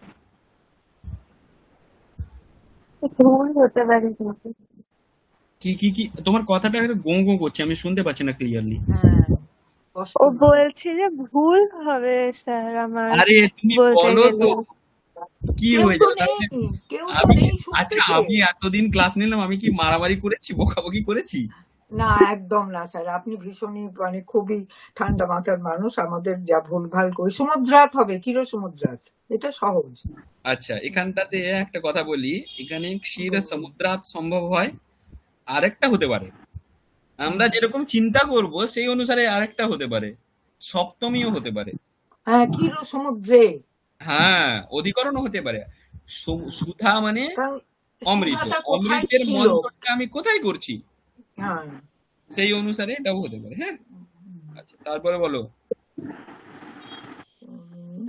ভুল হতে পারে কিন্তু। কি কি কি তোমার কথাটা একটা গোঁ গোঁ করছে, আমি শুনতে পাচ্ছি না ক্লিয়ারলি। হ্যাঁ স্পষ্ট ও না। বলছে যে ভুল হবে স্যার আমার আরে তুমি বলতে বলো গেলে। তো কি কেউ তো হয়েছে নেই, তাহলে? কেউ তো আমি নেই আচ্ছা, শুনতেছে। আমি এতদিন ক্লাস নিলাম, আমি কি মারামারি করেছি, বকাবকি করেছি? না একদম না স্যার, আপনি ভীষণই মানে খুবই ঠান্ডা মাথার মানুষ। আমাদের যা ভুলভাল করি সমুদ্রাত হবে, কিরো সমুদ্রাত, এটা সহজ। আচ্ছা, এখানটাতে একটা কথা বলি, এখানে ক্ষীর বলুন। সমুদ্রাত সম্ভব হয়, আরেকটা হতে পারে। আমরা হুম। যেরকম চিন্তা করব সেই অনুসারে আরেকটা হতে পারে, সপ্তমীও হতে পারে। হ্যাঁ কিরো সমুদ্রে, হ্যাঁ, অধিকরণও হতে পারে। সুধা মানে কারণ অমৃত, সুধাটা কোথায় অমৃতের ছিল। মন্ত্রটা আমি কোথায় করছি, হ্যাঁ। সেই অনুসারে এটাও হতে পারে। হ্যাঁ, আচ্ছা তারপরে বলো। উম,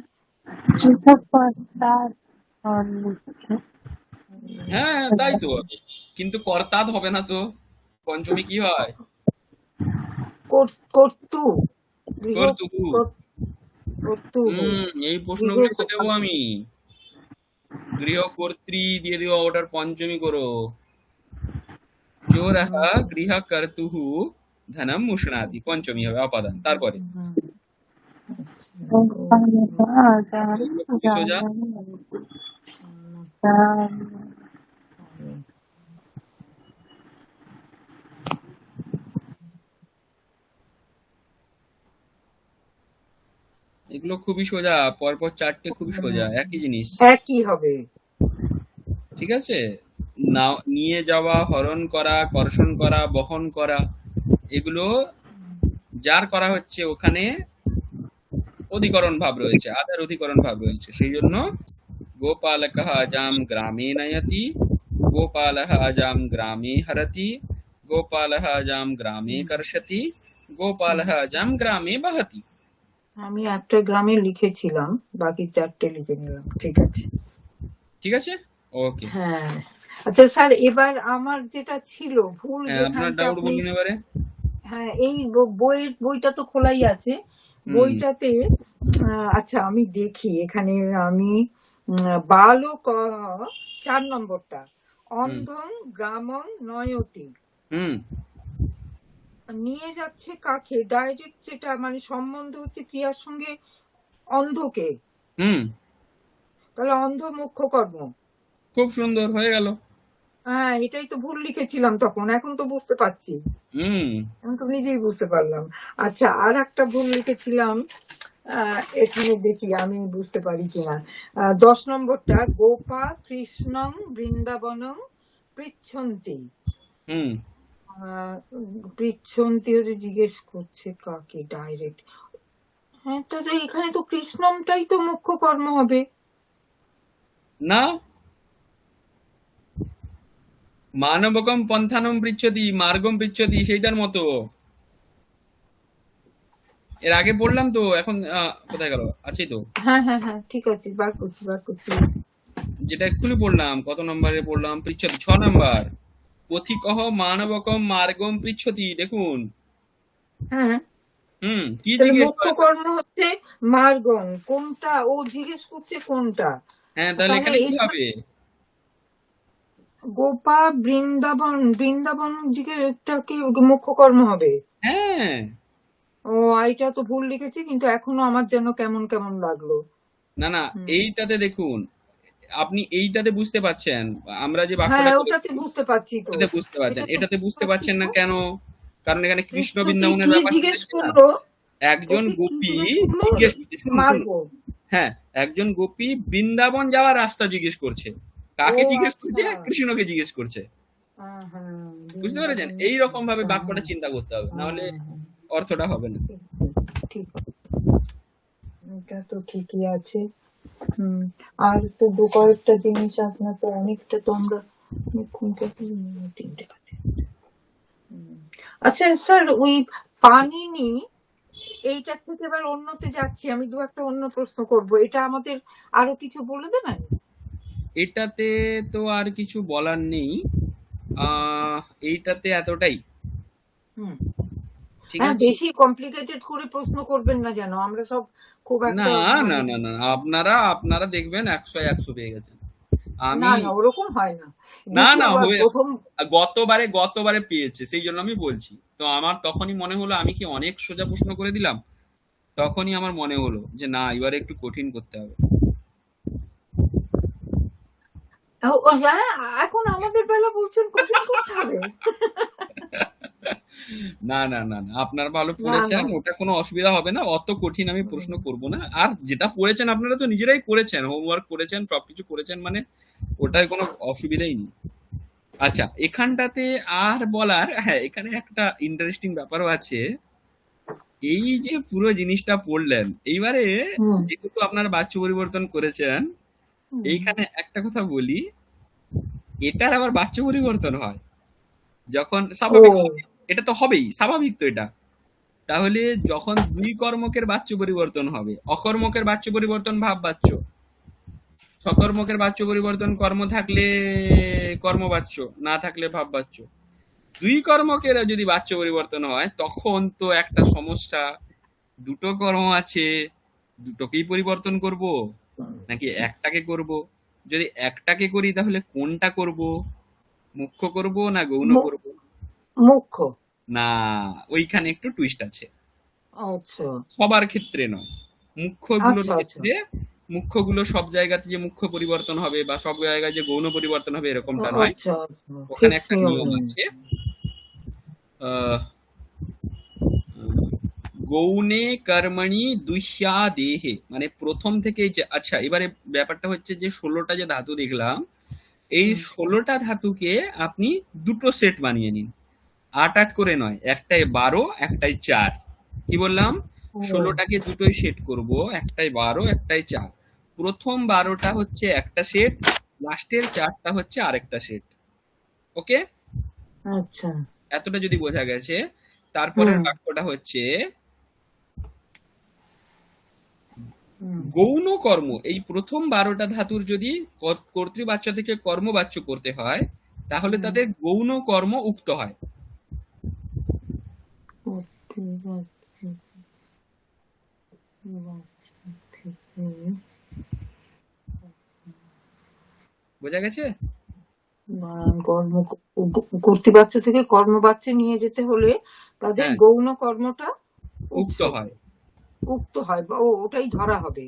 চিন্তাকর্তার লিখছে। হ্যাঁ তাই তো, কিন্তু কর্তাদ হবে না তো, পঞ্চমী কি হয়? কর্তু, গৃহ, কর্তুহু। কর্তু, এই গৃহ। প্রশ্নগুলো দেবো আমি। গৃহকর্ত্রী দিয়ে দিও, ওটার পঞ্চমী করো। চোরহ গৃহ কর্তুহু ধনম মুষণাতি, পঞ্চমী হবে অপাদান। তারপরে এগুলো খুবই সোজা। এগুলো খুবই সোজা, পরপর চারটে খুবই সোজা, একই জিনিস। একই হবে। ঠিক আছে, না নিয়ে যাওয়া, হরণ করা, কর্ষণ করা, বহন করা, এগুলো যার করা হচ্ছে ওখানে অধিকরণ ভাব রয়েছে, আদার অধিকরণ ভাব রয়েছে, সেই জন্য গোপালকः अजां গ্রামে নয়তি, গোপালः अजां গ্রামে হরতি, গোপালः अजां গ্রামে কর্ষতি, গোপালः अजां গ্রামে বহতি। আমি একটা গ্রামে লিখেছিলাম, বাকি চারটে লিখে নিলাম, ঠিক আছে। ঠিক আছে, ওকে। হ্যাঁ। আচ্ছা স্যার, এবার আমার যেটা ছিল ভুল, হ্যাঁ, আপনার যেখানটা ডাউট আপনি, বলুন এবারে। হ্যাঁ এই বইটা তো খোলাই আছে। হুম বইটাতে আচ্ছা আমি দেখি এখানে, আমি বালক 4 নম্বরটা, হুম অন্ধং গ্রামং নয়তি, হুম নিয়ে যাচ্ছে কাকে, ডাইরেক্ট যেটা মানে সম্বন্ধ হচ্ছে ক্রিয়ার সঙ্গে অন্ধকে, হুম তাহলে অন্ধ মুখ্য কর্ম। খুব সুন্দর হয়ে গেল। হ্যাঁ এটাই তো ভুল লিখেছিলাম তখন, এখন তো বুঝতে পারছি, হুম এখন তো নিজেই বুঝতে পারলাম। আচ্ছা আর একটা ভুল লিখেছিলাম, এখানে দেখি আমি বুঝতে পারি কিনা। 10 নম্বরটা, গোপা কৃষ্ণং বৃন্দাবনং পৃচ্ছন্তি, হুম পৃচ্ছন্তি হচ্ছে জিজ্ঞেস করছে কাকে, ডাইরেক্ট। হ্যাঁ তো তো এখানে তো কৃষ্ণমটাই তো মুখ্য কর্ম হবে। না, মানবকম পন্থানম পৃচ্ছতি, মার্গম পৃচ্ছতি, সেইটার মতো। এর আগে পড়লাম তো, এখন কোথায় গেল, আছেই তো। হ্যাঁ হ্যাঁ হ্যাঁ ঠিক আছে, বার করছি। যেটা এক্ষুনি পড়লাম, কত নম্বরে পড়লাম, পৃচ্ছতি 6 নম্বর। পথিকহ মানবকম মার্গম পৃচ্ছতি, দেখুন। হ্যাঁ কি তাহলে জিজ্ঞেস মুখ্য করে? কর্ম হচ্ছে মার্গং, কোনটা ও জিজ্ঞেস করছে কোনটা। হ্যাঁ, তাহলে তাহলে এখানে কি এখানে হবে? গোপা বৃন্দাবন জিজ্ঞেসটাকে মুখ্য কর্ম হবে। হ্যাঁ, ও এটা তো ভুল লিখেছি, কিন্তু এখনো আমার যেন কেমন কেমন লাগলো। না না, হুম। এইটাতে দেখুন, আপনি এইটাতে বুঝতে পাচ্ছেন, আমরা যে বাক্যটা হ্যাঁ ওটাতে করেছি বুঝতে পারছি তো, ওটাতে বুঝতে পাচ্ছেন, এটাতে এটাতে বুঝতে বুঝতে পারছি পারছেন তো। না কেন? কারণ এখানে কৃষ্ণ কৃষ্ণকে বৃন্দাবনের কি ব্যাপার জিজ্ঞেস চলেছে না। করলো, একজন ওকে কি গোপী জিজ্ঞেস করলো, জিজ্ঞেস করছে, শুনুন শুনুন। মার্গ। হ্যাঁ, একজন গোপী বৃন্দাবন যাওয়ার রাস্তা জিজ্ঞেস করছে। ও কাকে জিজ্ঞেস করছে? আচ্ছা। কৃষ্ণকে জিজ্ঞেস করছে। হ্যাঁ বুঝতে পেরেছেন? বৃন্দাবন, এইরকম ভাবে হ্যাঁ বাক্যটা চিন্তা করতে হবে, হ্যাঁ নাহলে হ্যাঁ, অর্থটা হবে না। ঠিক আছে, এটা তো ঠিকই আছে। হুম। আর তো কয়েকটা জিনিস আপনার তো অনেকটা তো আমরা তিনটে আছে। আচ্ছা স্যার, ওই পানিনি, এইটা থেকে এবার অন্যতে যাচ্ছি, আমি দু একটা অন্য প্রশ্ন করব, এটা আমাদের আরো কিছু বলে দেবেন? এটাতে তো আর কিছু বলার নেই, আচ্ছা। এইটাতে এতটাই। হুম। ঠিক হ্যাঁ আছে। বেশি কমপ্লিকেটেড করে প্রশ্ন করবেন না যেন, আমরা সব খুব না একটা না মানে, না না, আপনারা আপনারা দেখবেন 100 পেয়ে গেছেন। আমি না ওরকম হয় না। না না দ্বিতীয়বার হয়ে প্রথম গতবারে পেয়েছে, সেই জন্য আমি বলছি। তো আমার তখনই মনে হলো আমি কি অনেক সোজা প্রশ্ন করে দিলাম, তখনই আমার মনে হলো যে না, এবারে একটু কঠিন করতে হবে। হ্যাঁ, এখন আমাদের বেলা বলছেন কঠিন করতে হবে। না না না না, আপনারা ভালো না পড়েছেন, ওটা কোনো অসুবিধা হবে না, অত কঠিন আমি প্রশ্ন করব না। আর যেটা পড়েছেন আপনারা তো নিজেরাই করেছেন, হোমওয়ার্ক করেছেন, সবকিছু করেছেন, মানে ওটার কোনো অসুবিধাই নেই। আচ্ছা, এখানটাতে আর বলার, হ্যাঁ, এখানে একটা ইন্টারেস্টিং ব্যাপারও আছে। এই যে পুরো জিনিসটা পড়লেন, এইবারে হুম যেহেতু আপনারা বাচ্চা পরিবর্তন করেছেন, হুম। এইখানে একটা কথা বলি, এটার আবার বাচ্চা পরিবর্তন হয় যখন ও স্বাভাবিক হবে। এটা তো হবেই, স্বাভাবিক তো এটা। তাহলে যখন দুই কর্মকের বাচ্য পরিবর্তন হবে, অকর্মকের বাচ্য পরিবর্তন ভাব বাচ্য, সকর্মকের বাচ্য পরিবর্তন কর্ম থাকলে কর্মবাচ্য, না থাকলে ভাব বাচ্য। দুই কর্মকের যদি বাচ্য পরিবর্তন হয় তখন তো একটা সমস্যা, দুটো কর্ম আছে, দুটোকেই পরিবর্তন করব নাকি একটাকে করব? যদি একটাকে করি তাহলে কোনটা করব, মুখ্য করব না গৌণ মু- করব? মুখ্য। না, ওইখানে একটু টুইস্ট আছে। আচ্ছা সবার ক্ষেত্রে নয়, মুখ্যগুলোর আচ্ছা আচ্ছা। ক্ষেত্রে। মুখ্যগুলো সব জায়গাতে যে মুখ্য পরিবর্তন হবে বা সব জায়গায় যে গৌণ পরিবর্তন হবে এরকমটা নয়। আচ্ছা আচ্ছা, ওখানে ফিক্স একটা নিয়ম নিয়ম নেই। আছে। আহ, গৌণে কর্মণি দুহ্যা দেহে, মানে প্রথম থেকে যে, আচ্ছা এবারে ব্যাপারটা হচ্ছে যে 16টা যে ধাতু দেখলাম, এই হুম। 16টা ধাতুকে আপনি দুটো সেট বানিয়ে নিন। 8 করে নয়, একটাই 12, একটাই 4। কি বললাম? ও 16টাকে দুটোই সেট করব, একটাই 12, একটাই 4। প্রথম 12টা হচ্ছে একটা সেট, লাস্টের 4টা হচ্ছে আরেকটা সেট। ওকে, আচ্ছা। এতটা যদি বোঝা গেছে, তারপরের হুম বাক্যটা হচ্ছে হুম গৌণ কর্ম। এই প্রথম 12টা ধাতুর যদি কর্তৃবাচ্য থেকে কর্মবাচ্য করতে হয়, তাহলে হুম। তাদের গৌণ কর্ম উক্ত হয়। কর্তৃবাচ্য থেকে বোঝা গেছে? কর্ম, কর্তৃবাচ্য থেকে কর্মবাচ্যে নিয়ে যেতে হলে তাদের হ্যাঁ, গৌণ কর্মটা উক্ত উচ্ছেদ হয়। উক্ত হয় বা ওটাই ধরা হবে।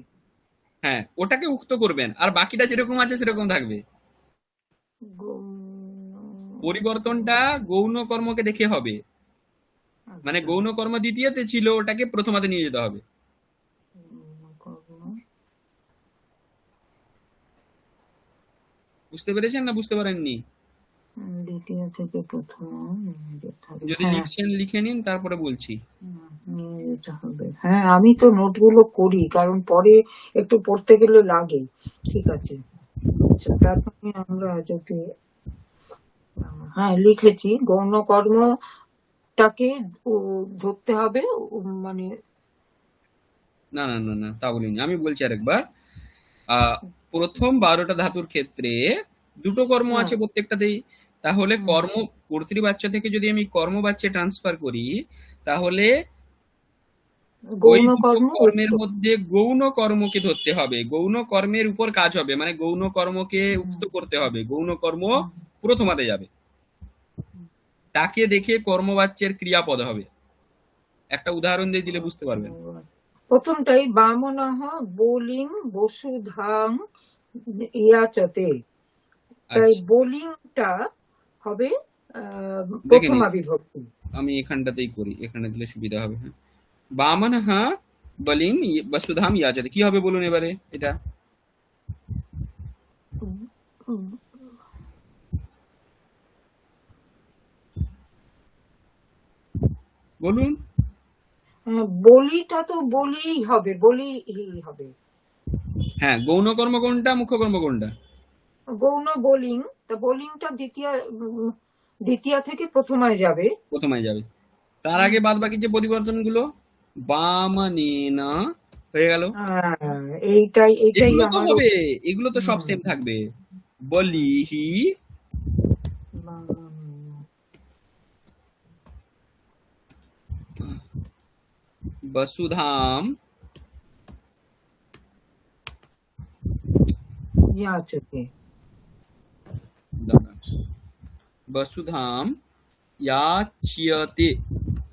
হ্যাঁ, ওটাকে উক্ত করবেন, আর বাকিটা যেরকম আছে সেরকম থাকবে। গৌণ। পরিবর্তনটা গৌণ কর্মকে দেখে হবে, মানে আচ্ছা, গৌণ কর্ম দ্বিতীয়তে ছিল, ওটাকে প্রথমাতে নিয়ে যেতে হবে। গৌণ কর্ম বুঝতে পেরেছেন না বুঝতে পারেননি? দ্বিতীয় থেকে প্রথম নিয়ে যেতে হবে। যদি হ্যাঁ লিখছেন লিখে নিন, তারপরে বলছি। নিয়ে যেতে হবে। হ্যাঁ আমি তো নোটগুলো করি, কারণ পরে একটু পড়তে গেলে লাগে। ঠিক আছে। আচ্ছা তারপরে আমরা যদি হ্যাঁ লিখেছি গৌণ কর্মটাকে ধরতে হবে, মানে না না না না, তা বলিনি, আমি বলছি আরেকবার। আহ প্রথম 12টা ধাতুর ক্ষেত্রে দুটো কর্ম হ্যাঁ আছে প্রত্যেকটাতেই। তাহলে হুম, কর্ম, কর্তৃবাচ্য থেকে যদি আমি কর্মবাচ্যে ট্রান্সফার করি, তাহলে ওই গৌণ দুটো কর্ম কর্মের উক্ত। মধ্যে গৌণ কর্মকে ধরতে হবে, গৌণ কর্মের উপর কাজ হবে, মানে গৌণ কর্মকে হুম, উক্ত করতে হবে, গৌণ কর্ম হুম, প্রথমাতে যাবে, তাকে দেখে কর্মবাচ্যের ক্রিয়াপদ হবে। একটা উদাহরণ দিয়ে দিলে বুঝতে পারবেন। প্রথমটাই বামনঃ বোলিং বসুধাং ইয়াচতে, তাই আচ্ছা, বোলিংটা হবে দেখে নিন, প্রথমা বিভক্তি। আমি এখানটাতেই করি, এখানে দিলে সুবিধা হবে। হ্যাঁ, বামন হ্যাঁ বলিং বসুধাম ইয়াচতে, কি হবে বলুন এবারে এটা? উম, উম, বলুন। বলিটা তো বলিই হবে, বলি হবে। হ্যাঁ, গৌণ কর্ম কোনটা, মুখ্য কর্ম কোনটা? গৌণ বোলিং, তা বোলিংটা দ্বিতীয় থেকে প্রথমায় যাবে। প্রথমায় যাবে। তার হুম, আগে বাদ বাকি যে পরিবর্তনগুলো, বামানেনা হয়ে গেল। এইটাই এইটাই এগুলো তো আমার হবে, এগুলো তো সব হুম, সেম থাকবে। বলিহি বামন- বসুধাম ইয়াচতে। বসুধাম ইয়াচ্যতে,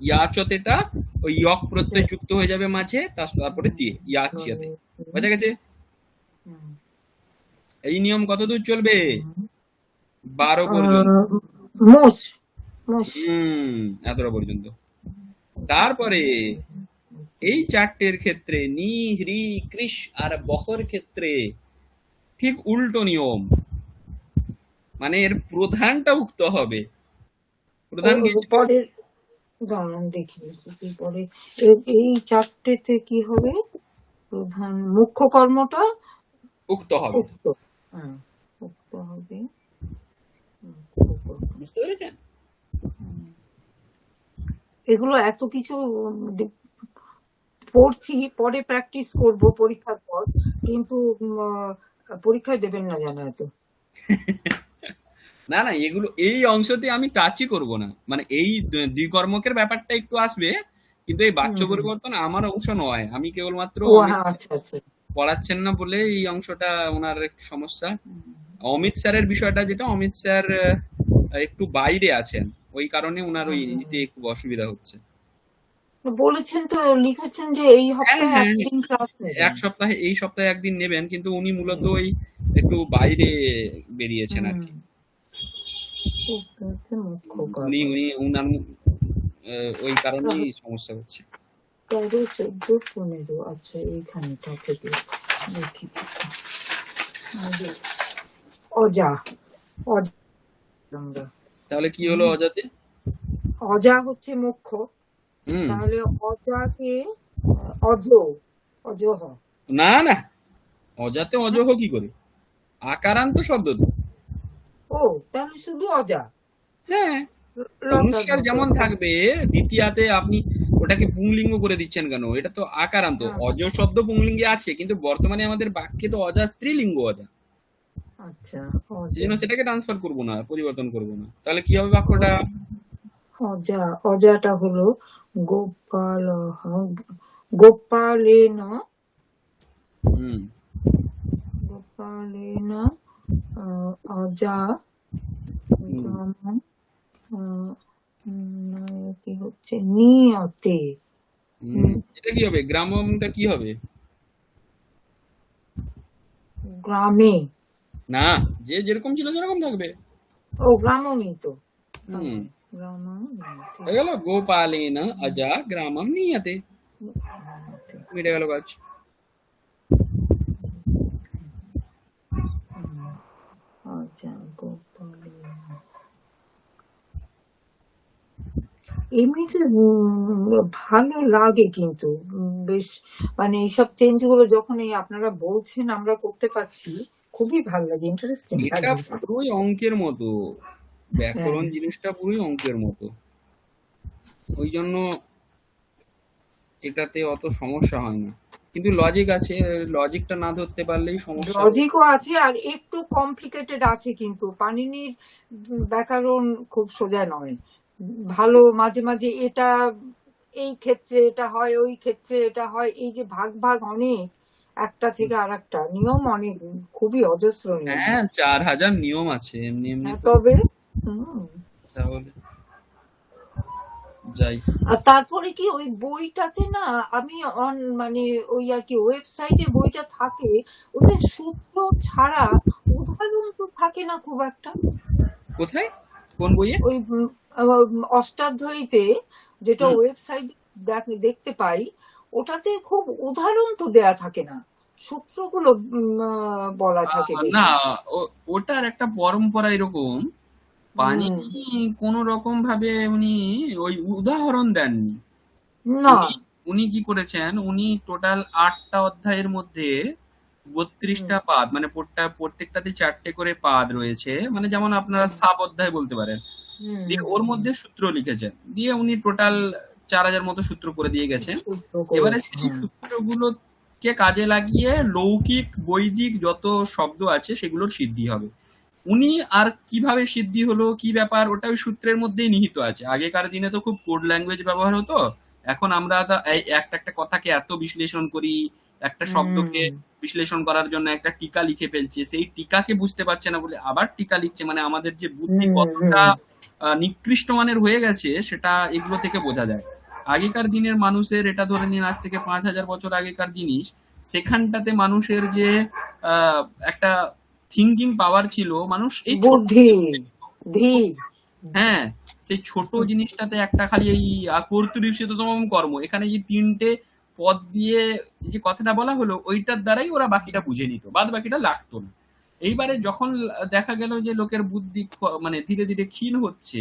ইয়াচতেটা ওই ইয়ক প্রত্যয় যুক্ত হয়ে যাবে মাঝে, তারপরে দিয়ে ইয়াচ্যতে। বোঝা গেছে? এই নিয়ম কতদূর চলবে? 12 পর্যন্ত। মোষ মোষ এতটা পর্যন্ত। তারপরে এই চারটের ক্ষেত্রে নি, হ্রি, কৃষ আর বহর ক্ষেত্রে ঠিক উল্টো নিয়ম, মানে এর প্রধানটা উক্ত হবে। প্রধান কি ছিল? পরের দাঁড়ান দেখি কি পরে এই চারটেতে কি হবে, প্রধান মুখ্য কর্মটা উক্ত হবে। উক্ত, হ্যাঁ উক্ত হবে। বুঝতে পেরেছেন? এগুলো এত কিছু পড়ছি, পরে প্র্যাকটিস করব পরীক্ষার পর, কিন্তু পরীক্ষায় দেবেন না জানো এত। না না, এগুলো এই অংশতে আমি টাচই করব না, মানে এই দ্বিকর্মকের ব্যাপারটা একটু আসবে, কিন্তু এই বাচ্য পরিবর্তন আমার অংশ নয়। আমি কেবলমাত্র আচ্ছা আচ্ছা পড়াচ্ছেন না বলে এই অংশটা ওনার একটু সমস্যা। অমিত স্যারের বিষয়টা যেটা, অমিত স্যার একটু বাইরে আছেন, ওই কারণে ওনার ওই নিতে খুব অসুবিধা হচ্ছে। বলেছেন তো, লিখেছেন যে এই সপ্তাহে একদিন ক্লাস নেবেন। এক সপ্তাহে, এই সপ্তাহে একদিন নেবেন, কিন্তু উনি মূলত ওই একটু বাইরে বেরিয়েছেন আর কি। উনি উনার ওই কারণেই সমস্যা হচ্ছে। 13, 14, 15, আচ্ছা এইখানটা থেকে দেখি। অজা, অজা তাহলে কি হলো অজাতে? অজা হচ্ছে মুখ্য, তাহলে অজাকে অজহ। না না, অজাতে অজহ কি করে? আকারান্ত শব্দ তো। ও তাহলে শুধু অজা। হ্যাঁ, অনুস্বার যেমন থাকবে, দ্বিতীয়াতে আপনি ওটাকে পুংলিঙ্গ করে দিচ্ছেন কেন? এটা তো আকারান্ত। অজ শব্দ পুংলিঙ্গে আছে, কিন্তু বর্তমানে আমাদের বাক্যে তো অজা স্ত্রীলিঙ্গ অজা। আচ্ছা, সেজন্য সেটাকে ট্রান্সফার করবো না, পরিবর্তন করবো না। তাহলে কি হবে বাক্যটা? অজা, অজাটা হলো গোপাল, গোপালেন, গোপালেন অজা কি হচ্ছে নিয়তে। এটা কি হবে? গ্রামটা কি হবে? গ্রামে না, যে যেরকম ছিল সেরকম থাকবে। ও গ্রামই তো, হয়ে গেল গোপালেন অজা গ্রামম নিয়তে, মিটে গেল কাজ। এমনিতে ভালো লাগে, কিন্তু বেশ মানে এইসব চেঞ্জ গুলো যখন এই আপনারা বলছেন আমরা করতে পারছি, খুবই ভালো লাগে, ইন্টারেস্টিং লাগে। এটা পুরোই অঙ্কের মতো, ব্যাকরণ জিনিসটা পুরোই অঙ্কের মতো, ওই জন্য এটাতে অত সমস্যা হয় না। কিন্তু লজিক আছে, লজিকটা না ধরতে পারলেই সমস্যা। লজিকও আছে আর একটু কমপ্লিকেটেড আছে, কিন্তু পাণিনির ব্যাকরণ খুব সোজা নয়, ভালো মাঝে মাঝে এটা এই ক্ষেত্রে এটা হয়, ওই ক্ষেত্রে এটা হয়, এই যে ভাগ ভাগ অনেক, একটা থেকে আর একটা নিয়ম অনেক, খুবই অজস্র নিয়ম। হ্যাঁ, 4000 নিয়ম আছে এমনি এমনি। তবে তাহলে যাই। আর তারপরে কি ওই বইটাতে না, আমি মানে ওই আর কি ওয়েবসাইটে বইটা থাকে, ওদের সূত্র ছাড়া উদাহরণ তো থাকে না খুব একটা। কোথায়? কোন বইয়ে? ওই অষ্টাধ্যায়ীতে যেটা ওয়েবসাইট দেখতে পাই, ওটাতে খুব উদাহরণ তো দেয়া থাকে না, সূত্রগুলো বলা থাকে। না, ওটার একটা পরম্পরা এরকম, পাণিনি কোন রকম ভাবে উনি ওই উদাহরণ দেননি। না, উনি কি করেছেন, উনি টোটাল 8টা অধ্যায়ের মধ্যে 32টা পাদ, মানে প্রত্যেকটাতে 4টে করে পাদ রয়েছে, মানে যেমন আপনারা সাব অধ্যায় বলতে পারেন, দিয়ে ওর মধ্যে সূত্র লিখেছেন, দিয়ে উনি টোটাল 4000 মতো সূত্র করে দিয়ে গেছেন। এবারে সেই সূত্রগুলোকে কাজে লাগিয়ে লৌকিক বৈদিক যত শব্দ আছে সেগুলোর সিদ্ধি হবে। উনি আর কিভাবে সিদ্ধি হলো, কি ব্যাপার, ওটা ওই সূত্রের মধ্যেই নিহিত আছে। আগেকার দিনে তো খুব কোড ল্যাঙ্গুয়েজ ব্যবহার হতো, এখন আমরা একটা একটা কথাকে এত বিশ্লেষণ করি, একটা শব্দকে বিশ্লেষণ করার জন্য একটা টিকা লিখে ফেলছে, সেই টিকাকে বুঝতে পারছে না বলে আবার টিকা লিখছে, মানে আমাদের যে বুদ্ধি কতটা নিকৃষ্ট মানের হয়ে গেছে সেটা এগুলো থেকে বোঝা যায়। আগেকার দিনের মানুষের, এটা ধরে নিন আজ থেকে 5,000 বছর আগেকার জিনিস, সেখানটাতে মানুষের যে আহ, একটা থিঙ্কিং পাওয়ার ছিল, মানুষ এই ছোট, বুদ্ধি, ধীর। হ্যাঁ, সেই ছোট জিনিসটাতে একটা খালি এই কর্তৃপ্সিততম কর্ম, এখানে যে 3টে পদ দিয়ে যে কথাটা বলা হলো ওইটার দ্বারাই ওরা বাকিটা বুঝে নিত, বাদ বাকিটা লাগতো না। এইবারে যখন দেখা গেল যে লোকের বুদ্ধি মানে ধীরে ধীরে ক্ষীণ হচ্ছে,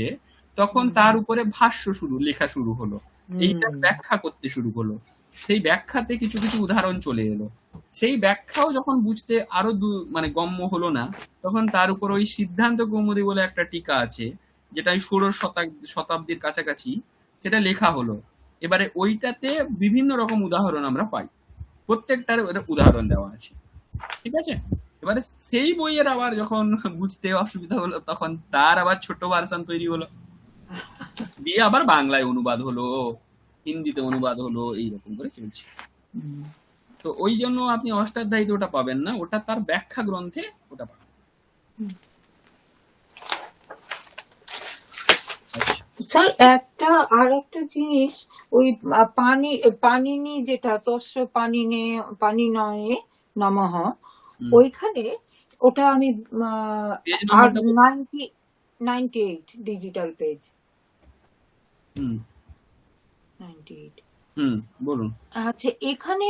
তখন তার উপরে ভাষ্য লেখা শুরু হলো, এইটার ব্যাখ্যা করতে শুরু হলো। সেই ব্যাখ্যাতে কিছু কিছু উদাহরণ চলে এলো। সেই ব্যাখ্যাও যখন বুঝতে আরো মানে গম্য হলো না, তখন তার উপর ওই সিদ্ধান্ত কৌমুদী বলে একটা টিকা আছে, যেটা 16 শতাব্দীর কাছাকাছি, সেটা লেখা হলো। এবারে ওইটাতে বিভিন্ন রকম উদাহরণ আমরা পাই, প্রত্যেকটার উদাহরণ দেওয়া আছে, ঠিক আছে। এবারে সেই বইয়ের আবার যখন বুঝতে অসুবিধা হলো, তখন তার আবার ছোট ভার্সন তৈরি হলো, দিয়ে আবার বাংলায় অনুবাদ হলো, হিন্দিতে অনুবাদ হলো, এইরকম করে চলছে। তো ওই জন্য আপনি অষ্টাধ্যায়ীতে ওটা পাবেন না, ওটা তার ব্যাখ্যা গ্রন্থে ওটা পাবেন। স্যার আর একটা জিনিস, ওই পানিনি যেটা তস্য পানিনয়ে নমঃ, ওইখানে ওটা আমি পেজ আর নাম্বারটা 98 ডিজিটাল পেজ, 98। বলুন। আচ্ছা, এখানে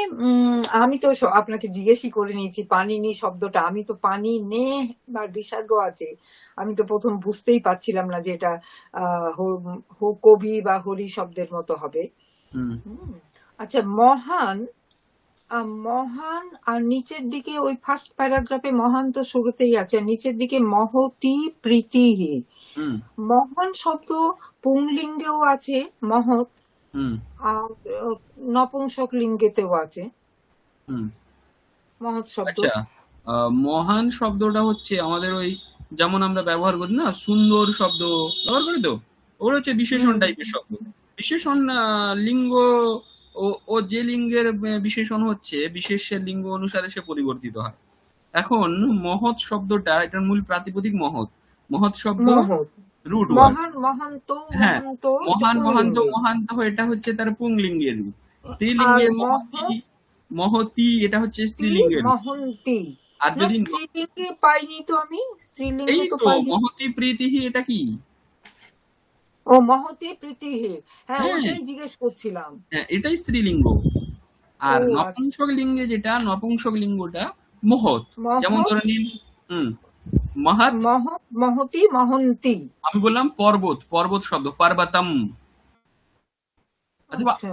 আমি তো আপনাকে জিজ্ঞেসই করে নিয়েছি পানিনি শব্দটা, আমি তো পানি নে বা বিসর্গ আছে, আমি তো প্রথম বুঝতেই পারছিলাম না যে এটা কবি বা হরি শব্দের মতো হবে। আচ্ছা, মহান মহান আর নিচের দিকে ওই ফার্স্ট প্যারাগ্রাফে মহান তো শুরুতেই আছে, আর নিচের দিকে মহতি প্রীতিহি। মহান শব্দ পুংলিঙ্গেও আছে মহৎ, আর নপুংসক লিঙ্গেতেও আছে মহৎ শব্দ। আচ্ছা, মহান শব্দটা হচ্ছে আমাদের ওই যেমন আমরা ব্যবহার করি না, সুন্দর শব্দ ব্যবহার করি, তো ওর হচ্ছে বিশেষণ টাইপের শব্দ। বিশেষণ লিঙ্গ, ও যে লিঙ্গের বিশেষণ হচ্ছে বিশেষের লিঙ্গ অনুসারে সে পরিবর্তিত হয়। এখন মহৎ শব্দটা, এটার মূল প্রাতিপদিক মহৎ। মহৎ শব্দ রুট ওয়ার্ড। মহান মহান্ত হ্যাঁ, মহান মহান্ত পুংলিঙ্গে। মহান্ত এটা হচ্ছে তার পুংলিঙ্গের রূপ। স্ত্রীলিঙ্গের মহতি এটা হচ্ছে স্ত্রীলিঙ্গের রূপ। মহন্তি, আর যদি স্ত্রীলিঙ্গে পাইনি তো আমি, স্ত্রীলিঙ্গে এই তো তো পাইনি। মহতি প্রীতিহি, এটা কি? ও মহতি প্রীতিহি, হ্যাঁ হ্যাঁ, ওটাই জিজ্ঞেস করছিলাম। হ্যাঁ, এটাই স্ত্রীলিঙ্গ। আর ও আচ্ছা, নপুংসক লিঙ্গে যেটা, নপুংসক লিঙ্গটা মহৎ। যেমন মহৎ, ধরে নিন মহৎ, মহতি মহন্তি। আমি বললাম পর্বত, পর্বত শব্দ পার্বতম, অথবা আচ্ছা,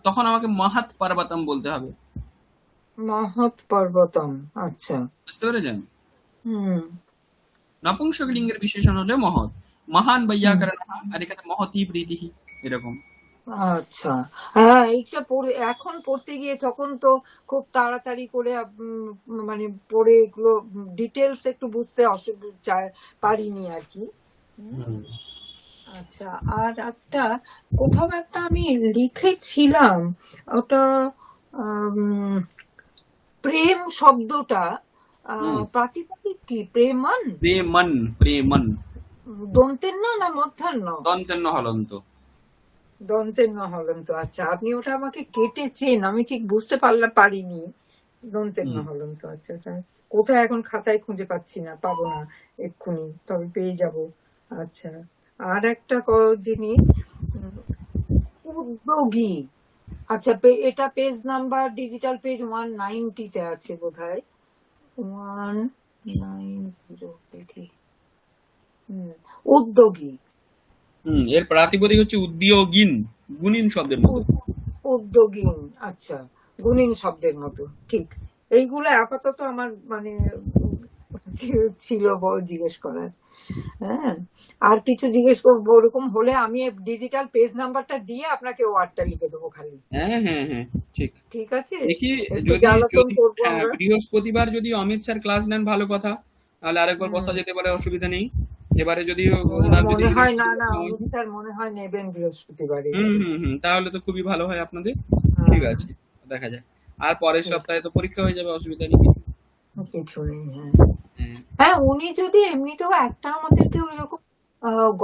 তখন আমাকে মহৎ পার্বতম বলতে হবে, মহৎ পর্বতম। আচ্ছা, বুঝতে পেরেছেন? হুম, নপুংসক লিঙ্গের বিশেষণ হলে মহৎ, মহান বৈয়াকরণ, আর এখানে মহতি প্রীতিহি, এরকম। আচ্ছা। হ্যাঁ, এইটা এখন পড়তে গিয়ে তখন তো খুব তাড়াতাড়ি করে মানে পড়ে এগুলো ডিটেলস একটু বুঝতে পারিনি আর কি। আচ্ছা, আর একটা কোথাও একটা আমি লিখেছিলাম, ওটা প্রেম শব্দটা প্রাতিপদিক কি? প্রেমন, প্রেমন, প্রেমন, দন্তের না মধ্যাহ্ন? দন্তের ন হলন্ত। দন্তের ন হলন্ত। আচ্ছা, আপনি ওটা আমাকে কেটেছেন, আমি ঠিক বুঝতে পারিনি। দন্তের ন হলন্ত। আচ্ছা, ওটা কোথায় এখন খাতায় খুঁজে পাচ্ছি না, পাবো না এক্ষুনি, তবে পেয়ে যাব। আচ্ছা, আর একটা জিনিস, উদ্যোগী। আচ্ছা, এটা পেজ নাম্বার ডিজিটাল পেজ 190 তে আছে বোধহয়, 190 দেখি। উদ্যোগী, এর প্রাতিপদিক হচ্ছে উদ্যোগিন, গুণিন শব্দের মতো। উদ্যোগীন, আচ্ছা, গুণিন শব্দের মতো, ঠিক। এইগুলো আপাতত আমার মানে ছিল জিজ্ঞেস করার। হ্যাঁ, আর কিছু জিজ্ঞেস করবো ওরকম হলে আমি ডিজিটাল পেজ নাম্বারটা দিয়ে আপনাকে ওয়ার্ডটা লিখে দেবো খালি। হ্যাঁ হ্যাঁ হ্যাঁ, ঠিক ঠিক আছে, দেখি। একটু যদি জ্বালাতন করবো হ্যাঁ, আমরা। বৃহস্পতিবার যদি অমিত স্যার ক্লাস নেন ভালো কথা, তাহলে আরেকবার বসা যেতে পারে, অসুবিধা নেই। এবারে যদি ওনার যদি মনে হয় না বৃহস্পতিবার সময়, অমিত স্যার মনে হয় নেবেন বৃহস্পতিবারে। তাহলে তো খুবই ভালো হয় আপনাদের। হ্যাঁ, ঠিক আছে, দেখা যায়। আর পরের ঠিক। সপ্তাহে তো পরীক্ষা হয়ে যাবে, অসুবিধা নেই। কিছু নেই, হ্যাঁ। হ্যাঁ, হ্যাঁ, উনি যদি এমনিতেও একটা আমাদেরকে ওইরকম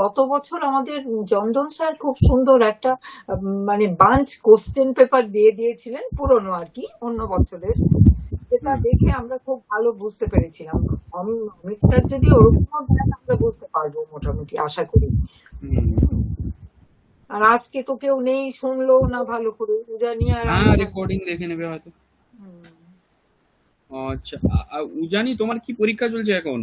গত বছর আমাদের চন্দন স্যার খুব সুন্দর একটা মানে বাঞ্চ কোশ্চেন পেপার দিয়ে দিয়েছিলেন, পুরনো আর কি, অন্য বছরের। যেটা হুম দেখে আমরা খুব ভালো বুঝতে পেরেছিলাম। অমিত স্যার যদি ওরকমও দেন আমরা বুঝতে পারবো মোটামুটি, আশা করি। হুম। হুম। আর আজকে তো কেউ নেই, শুনলো না ভালো করে, উজানি আর আমি হ্যাঁ, থাকি। রেকর্ডিং দেখে নেবে হয়তো। হুম। আচ্ছা, উজানি তোমার কি পরীক্ষা চলছে এখন?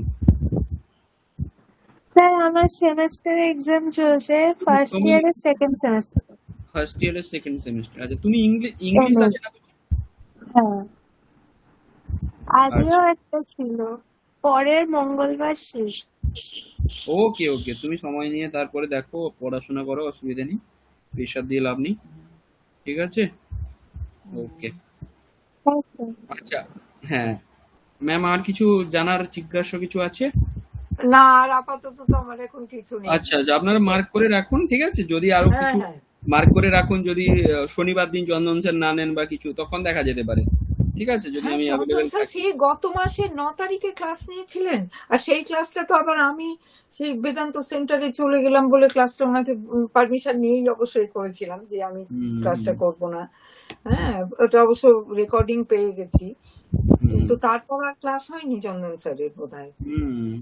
স্যার আমার সেমেস্টার এক্সাম চলছে, ফার্স্ট তুমি ইয়ারের সেকেন্ড সেমেস্টার। ফার্স্ট ইয়ারের সেকেন্ড সেমিস্টার। আচ্ছা, তুমি ইংলিশ আছে না তোমার? হ্যাঁ, আজকেও আচ্ছা, একটা ছিল, পরের মঙ্গলবার শেষ। ওকে ওকে, তুমি সময় নিয়ে তারপরে দেখো, পড়াশোনা করো, অসুবিধা নেই, প্রেশার দিয়ে লাভ নেই। ঠিক আছে, ওকে। হ্যাঁ স্যার। আচ্ছা, হ্যাঁ ম্যাম, আর কিছু জানার জিজ্ঞাসা কিছু আছে? না, আর আপাতত তো আমার এখন কিছু নেই। আচ্ছা আচ্ছা, আপনারা মার্ক করে রাখুন, ঠিক আছে, যদি আরো হ্যাঁ কিছু হ্যাঁ। মার্ক করে রাখুন, যদি শনিবার দিন চন্দন স্যার না নেন বা কিছু, তখন দেখা যেতে পারে। ঠিক আছে, যদি হ্যাঁ, আমি চন্দন অ্যাভেলেবেল স্যার থাকি। সেই গত মাসের 9 তারিখে ক্লাস নিয়েছিলেন। আর সেই ক্লাসটা তো আবার আমি সেই বেদান্ত সেন্টারে চলে গেলাম বলে ক্লাসটা ওনাকে পারমিশন নিয়েই অবশ্যই করেছিলাম যে আমি হুম ক্লাসটা হুম করব না। হ্যাঁ, ওটা অবশ্য রেকর্ডিং পেয়ে গেছি। হুম কিন্তু তারপর আর ক্লাস হয়নি চন্দন স্যারের বোধহয়। হুম।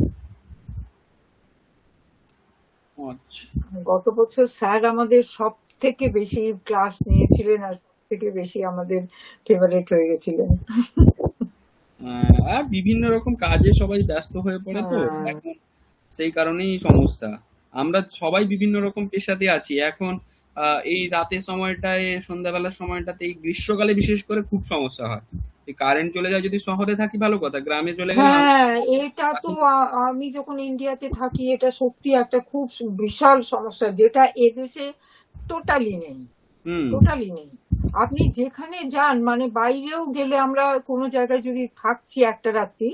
আচ্ছা। গত বছর স্যার আমাদের সব থেকে বেশি ক্লাস নিয়েছিলেন আর সব থেকে বেশি আমাদের ফেভারিট হয়ে গেছিলেন। আর বিভিন্ন রকম কাজে সবাই ব্যস্ত হয়ে পড়ে তো হ্যাঁ এখন, সেই কারণেই সমস্যা। আমরা সবাই বিভিন্ন রকম পেশাতে আছি এখন। এই রাতের সময়টায়, সন্ধ্যাবেলার সময়টাতে, এই গ্রীষ্মকালে বিশেষ করে খুব সমস্যা হয়। এই কারেন্ট চলে যায়, যদি শহরে থাকি ভালো কথা, গ্রামে চলে গেলে হ্যাঁ, এটা তো আমি যখন ইন্ডিয়াতে থাকি এটা সত্যি একটা খুব বিশাল সমস্যা, যেটা এদেশে টোটালি নেই। হুম টোটালি নেই। আপনি যেখানে যান, মানে বাইরেও গেলে আমরা কোনো জায়গায় যদি থাকছি একটা রাত্রি,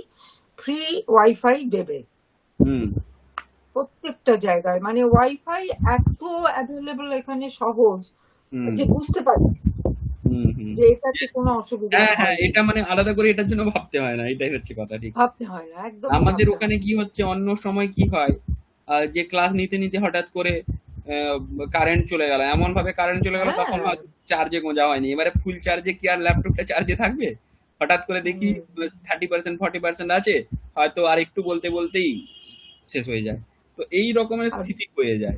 ফ্রি ওয়াইফাই দেবে হুম প্রত্যেকটা জায়গায়। মানে ওয়াইফাই এত অ্যাভেলেবল এখানে, সহজ, হুম যে বুঝতে পারি হুম হুম। যে এটাতে কোনো অসুবিধা হ্যাঁ হ্যাঁ, হয়নি। এটা মানে আলাদা করে এটার জন্য ভাবতে হয় না, এটাই হচ্ছে কথা, ঠিক। ভাবতে হয় না, একদমই আমাদের ভাবতে হয় ওখানে কি হচ্ছে, অন্য সময় কি হয়, যে ক্লাস নিতে নিতে হঠাৎ করে কারেন্ট চলে গেল, এমন ভাবে কারেন্ট চলে না। গেল, তখন হ্যাঁ। হয়তো চার্জে গোঁজা হয়নি, এবারে ফুল চার্জে কি আর ল্যাপটপটা চার্জে থাকবে? হঠাৎ করে দেখি হুম। 30% 40% আছে, হয়তো আর একটু বলতে বলতেই শেষ হয়ে যায়। তো এই রকমের আর স্থিতি হয়ে যায়,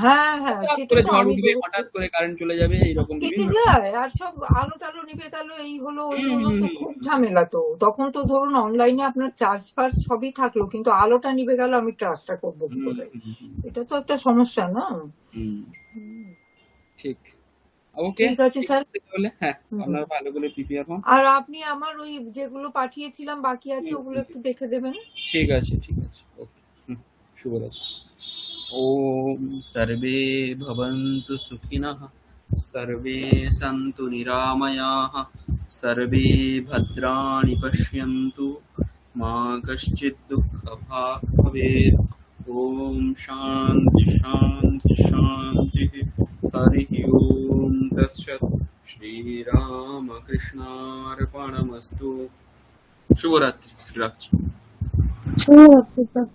হ্যাঁ হ্যাঁ, হঠাৎ সেটা করে তো ঝড় আমি উঠবে, দেখেছি। হঠাৎ করে কারেন্ট চলে যাবে, এইরকম কেটে বিভিন্ন রকম। যায় আর সব আলো টালো নিভে গেল, এই হলো ওই হুম হলো, হুম তো হুম খুব ঝামেলা। তো তখন তো ধরুন অনলাইনে আপনার চার্জ ফার্জ সবই থাকলো, কিন্তু আলোটা নিভে গেল, আমি ক্লাসটা করবো কি হুম করে? হুম হুম এটা তো একটা সমস্যা না? হুম, হুম। ঠিক। ওকে, ঠিক আছে ঠিক স্যার। আছে তাহলে, হ্যাঁ, হুম। আপনারা ভালো করে প্রিপেয়ার হন। আর আপনি আমার ওই যেগুলো পাঠিয়েছিলাম বাকি আছে, হুম, ওগুলো হুম, একটু দেখে দেবেন। ঠিক আছে ঠিক আছে, ওকে। হুম, শুভরাত্রি। ওম সর্বে ভবন্তু সুখিনঃ, সর্বে সন্তু নিরাময়াঃ, সর্বে ভদ্রাণি পশ্যন্তু, মা কশ্চিৎ দুঃখভাগ্ ভবেৎ। ওম শান্তি শান্তি শান্তি। হরি ওম তৎসৎ। শ্রীরামকৃষ্ণার্পণমস্তু। শুভরাত্রি, রাখছি। ঠিক আছে স্যার।